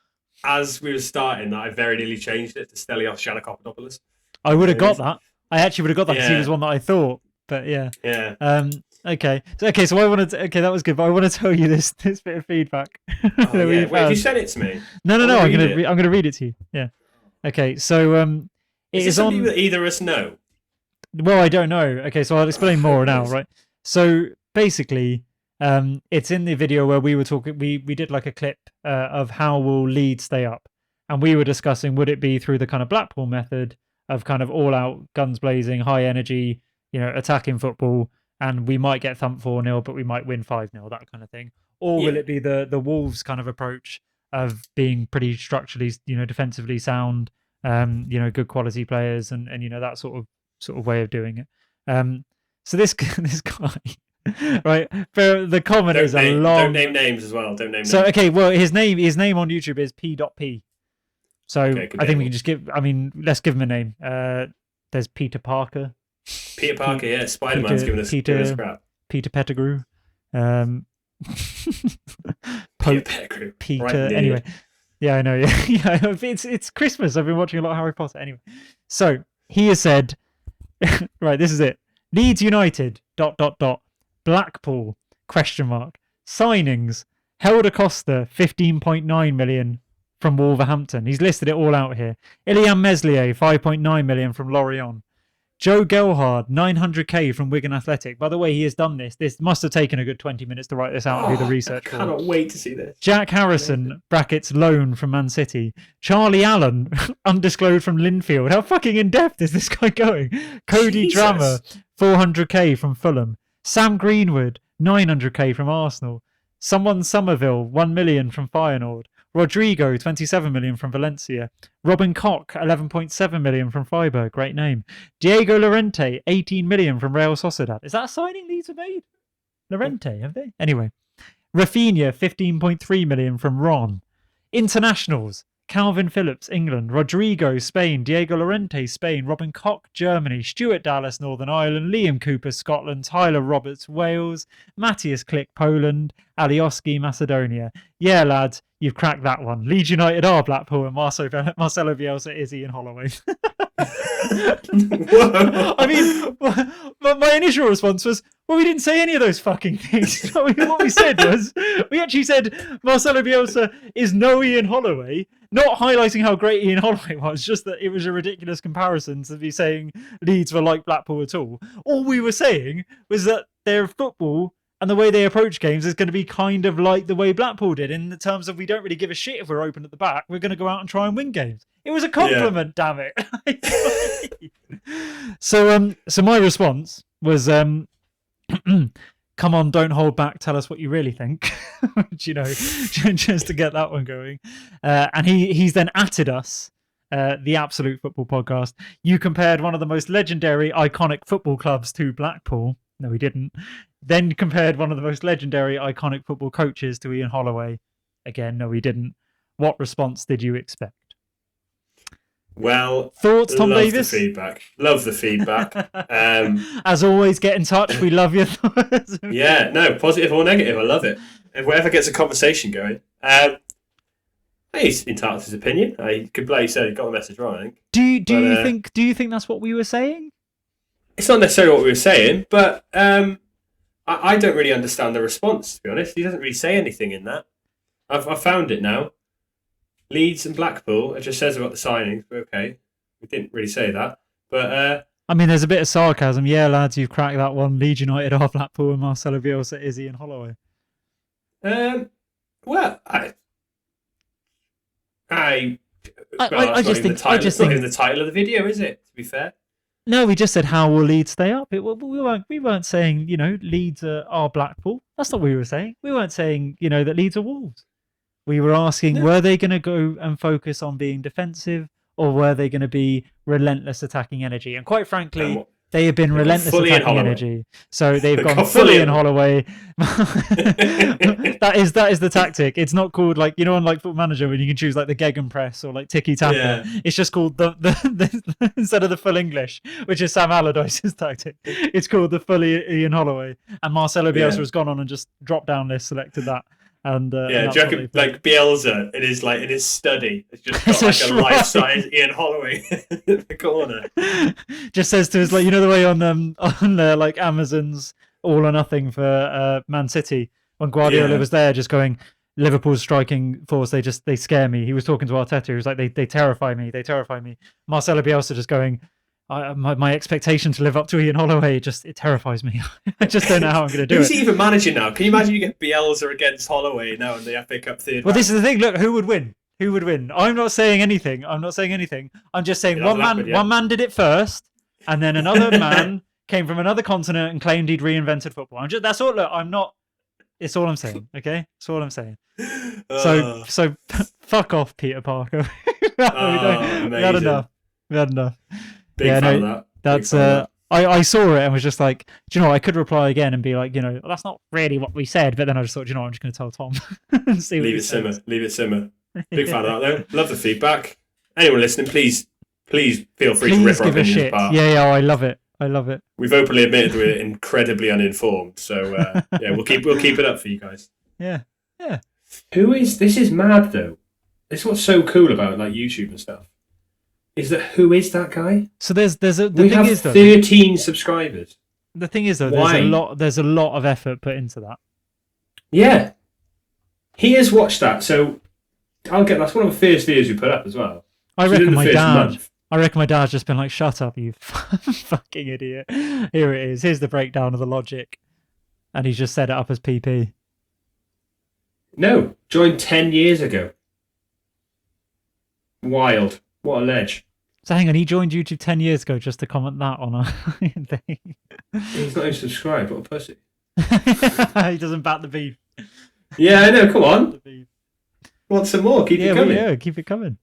As we were starting, I very nearly changed it to Stelios Giannakopoulos. I would have got that. I actually would have got that because he Yeah. was one that I thought. But yeah. Yeah. Okay. So I wanted to, that was good. But I want to tell you this bit of feedback. Oh, that yeah. we Wait, have found. you sent it to me? No. I'll I'm read gonna it. I'm gonna read it to you. Yeah. Okay. So it Is is this something on. that either of us know? Well, I don't know. Okay, so I'll explain more now, right? So basically, it's in the video where we were talking. We did like a clip of how will Leeds stay up, and we were discussing would it be through the kind of Blackpool method of kind of all out guns blazing, high energy, attacking football, and we might get thumped 4-0, but we might win 5-0, that kind of thing, or will Yeah. it be the Wolves kind of approach of being pretty structurally, defensively sound, good quality players, and that sort of way of doing it. So this guy, right? The comment is a long. Don't name names as well. Don't name So names. okay, well his name on YouTube is P.P. So Okay, good I think we name. can just let's give him a name. There's Peter Parker, Peter Parker, yeah, Spider-Man's giving us crap. Peter Pettigrew, Peter Pope Pettigrew. Peter. Right near Anyway, yeah, I know. Yeah, yeah. It's Christmas. I've been watching a lot of Harry Potter. Anyway, so he has said, right, this is it. Leeds United ... Blackpool ? Signings: Helder Costa 15.9 million from Wolverhampton. He's listed it all out here. Ilian Meslier 5.9 million from Lorient. Joe Gelhard 900k from Wigan Athletic. By the way, he has done this. This must have taken a good 20 minutes to write this out and do the research I for. cannot wait to see this. Jack Harrison brackets loan from Man City. Charlie Allen undisclosed from Linfield. How fucking in depth is this guy going? Cody Jesus. Drammer 400k from Fulham. Sam Greenwood 900k from Arsenal. Someone Somerville 1 million from Feyenoord. Rodrigo 27 million from Valencia. Robin Koch 11.7 million from Freiburg. Great name. Diego Llorente 18 million from Real Sociedad. Is that a signing Leeds have made? Llorente, have they? Anyway. Rafinha 15.3 million from Ron. Internationals: Calvin Phillips, England. Rodrigo, Spain. Diego Llorente, Spain. Robin Koch, Germany. Stuart Dallas, Northern Ireland. Liam Cooper, Scotland. Tyler Roberts, Wales. Matthias Klick, Poland. Alioski, Macedonia. Yeah, lads, you've cracked that one. Leeds United are Blackpool, and Marcelo Bielsa is Ian Holloway. I mean, my initial response was, well, we didn't say any of those fucking things. What we said was, we actually said Marcelo Bielsa is no Ian Holloway, not highlighting how great Ian Holloway was, just that it was a ridiculous comparison to be saying Leeds were like Blackpool at all. All we were saying was that their football and the way they approach games is going to be kind of like the way Blackpool did, in the terms of we don't really give a shit if we're open at the back. We're going to go out and try and win games. It was a compliment, damn it. So my response was, come on, don't hold back. Tell us what you really think. Just to get that one going. And he's then atted us, the Absolute Football Podcast. You compared one of the most legendary, iconic football clubs to Blackpool. No, he didn't. Then compared one of the most legendary, iconic football coaches to Ian Holloway. Again, no, he didn't. What response did you expect? Well, Thoughts, Tom love Davis? the feedback. Love the feedback. As always, get in touch. We love your thoughts. Yeah, no, positive or negative. I love it. And whatever gets a conversation going. He's entitled to his opinion. He could, like you said, he got the message wrong, I think. Do you think that's what we were saying? It's not necessarily what we were saying, but I don't really understand the response, to be honest. He doesn't really say anything in that. I've found it now. Leeds and Blackpool, it just says about the signings. Okay, we didn't really say that. But I mean, there's a bit of sarcasm. Yeah, lads, you've cracked that one. Leeds United are Blackpool and Marcelo Bielsa, Izzy and Holloway. Well, I just think the title of the video, is it? To be fair, no, we just said how will Leeds stay up. We weren't saying Leeds are Blackpool. That's not what we were saying. We weren't saying that Leeds are Wolves. We were asking were they going to go and focus on being defensive or were they going to be relentless attacking energy? And quite frankly, they have been relentless attacking energy. So they've gone fully in Holloway. that is the tactic. It's not called on like Football Manager when you can choose like the Gegenpress or like Tiki Taka. Yeah. It's just called the instead of the full English, which is Sam Allardyce's tactic. It's called the fully Ian Holloway. And Marcelo Bielsa has gone on and just dropped down list, selected that. And do you reckon, like Bielsa in his study, it's just got like a life-size Ian Holloway in the corner. Just says to us the way on like Amazon's All or Nothing for Man City when Guardiola was there, just going Liverpool's striking force. They scare me. He was talking to Arteta. He was like they terrify me. They terrify me. Marcelo Bielsa just going. My expectation to live up to Ian Holloway it terrifies me. I just don't know how I'm going to do it. Who's he even managing now? Can you imagine you get Bielsa against Holloway now in the FA Cup third? Well, this is the thing. Look, who would win? I'm not saying anything. I'm just saying one man did it first, and then another man came from another continent and claimed he'd reinvented football. That's all. Look, I'm not. It's all I'm saying. Okay, that's all I'm saying. So fuck off, Peter Parker. We had enough. Big fan of that. That's I saw it and was just like, do you know, I could reply again and be like, that's not really what we said, but then I just thought, I'm just going to tell Tom and see what Leave it simmer. Big fan of that though. Love the feedback. Anyone listening, please feel free to rip our opinions apart. Yeah, I love it. We've openly admitted we're incredibly uninformed, so we'll keep it up for you guys. Yeah. This is mad though. This is what's so cool about like YouTube and stuff. Is that who is that guy? So we have 13 subscribers. The thing is though, there's a lot of effort put into that. Yeah, he has watched that. So that's one of the first videos we put up as well. I reckon my dad's just been like, "Shut up, you fucking idiot!" Here it is. Here's the breakdown of the logic, and he's just set it up as PP. No, joined 10 years ago. Wild. What a ledge. So hang on, he joined YouTube 10 years ago just to comment that on a thing. He's not even subscribed. What a pussy. He doesn't bat the beef. Yeah, I know. Come on. Want some more? Keep it coming. Yeah, keep it coming.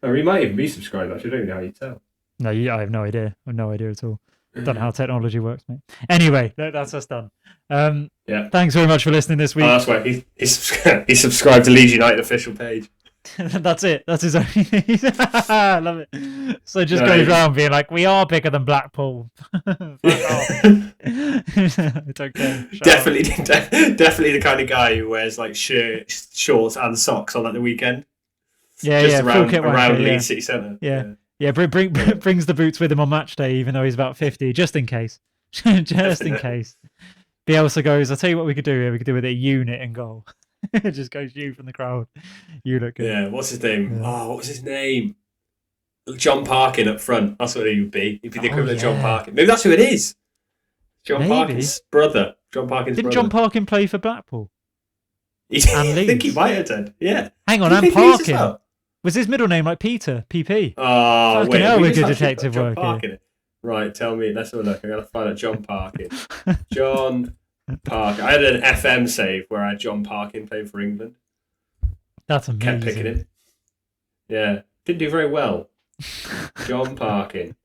Or he might even be subscribed, actually. I don't even know how you tell. No, I have no idea. I have no idea at all. I don't know how technology works, mate. Anyway, that's us done. Thanks very much for listening this week. Oh, that's why he subscribed to Leeds United official page. That's it. That's his only thing. I love it. So just goes around being like, we are bigger than Blackpool. It's okay. Definitely the kind of guy who wears like shorts and socks on at the weekend. Yeah, around Leeds City Centre. Yeah. Brings the boots with him on match day, even though he's about 50, just in case. Just in case. Bielsa goes, I'll tell you what we could do here. We could do with a unit in goal. It just goes you from the crowd. You look good. Yeah, what's his name? Yeah. Oh, what was his name? John Parkin up front. That's what he would be. He'd be the equivalent of John Parkin. Maybe that's who it is. Parkin's brother. Didn't John Parkin play for Blackpool? I think he might have done. Yeah. Hang on, and Parkin. Well? Was his middle name like Peter? PP? Oh, fucking hell, we're good detective work here. Right, tell me. Let's have a look. I'm going to find out John Parkin. John Parkin. I had an FM save where I had John Parkin playing for England. That's amazing. Kept picking him. Yeah. Didn't do very well. John Parkin.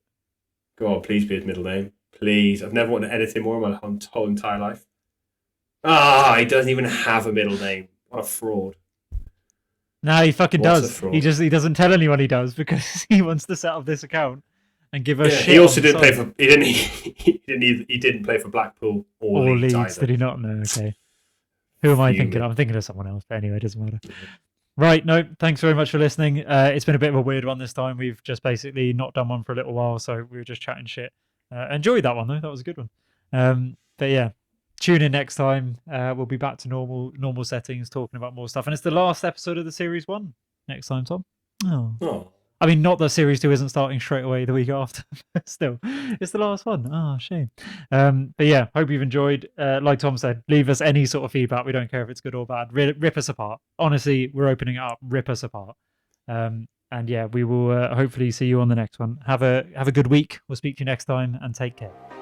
Go on, please be his middle name. Please. I've never wanted anything more in my whole entire life. He doesn't even have a middle name. What a fraud. No, he fucking What a does. fraud. He doesn't tell anyone he does because he wants to set up this account and give us shit. He also on the didn't play side. for. He didn't play for Blackpool or Or Leeds. Leeds, Either. did he not? No, okay. Who am I thinking Fuming. of? I'm thinking of someone else, but anyway, it doesn't matter. Right, no, thanks very much for listening. It's been a bit of a weird one this time. We've just basically not done one for a little while, so we were just chatting shit. Enjoyed that one, though. That was a good one. But yeah, tune in next time. We'll be back to normal settings, talking about more stuff. And it's the last episode of the Series 1 next time, Tom. Oh. Oh. I mean, not that Series 2 isn't starting straight away the week after, but still, it's the last one. Oh, shame. But yeah, hope you've enjoyed. Like Tom said, leave us any sort of feedback. We don't care if it's good or bad. Rip us apart. Honestly, we're opening it up. Rip us apart. And yeah, we will hopefully see you on the next one. Have a good week. We'll speak to you next time and take care.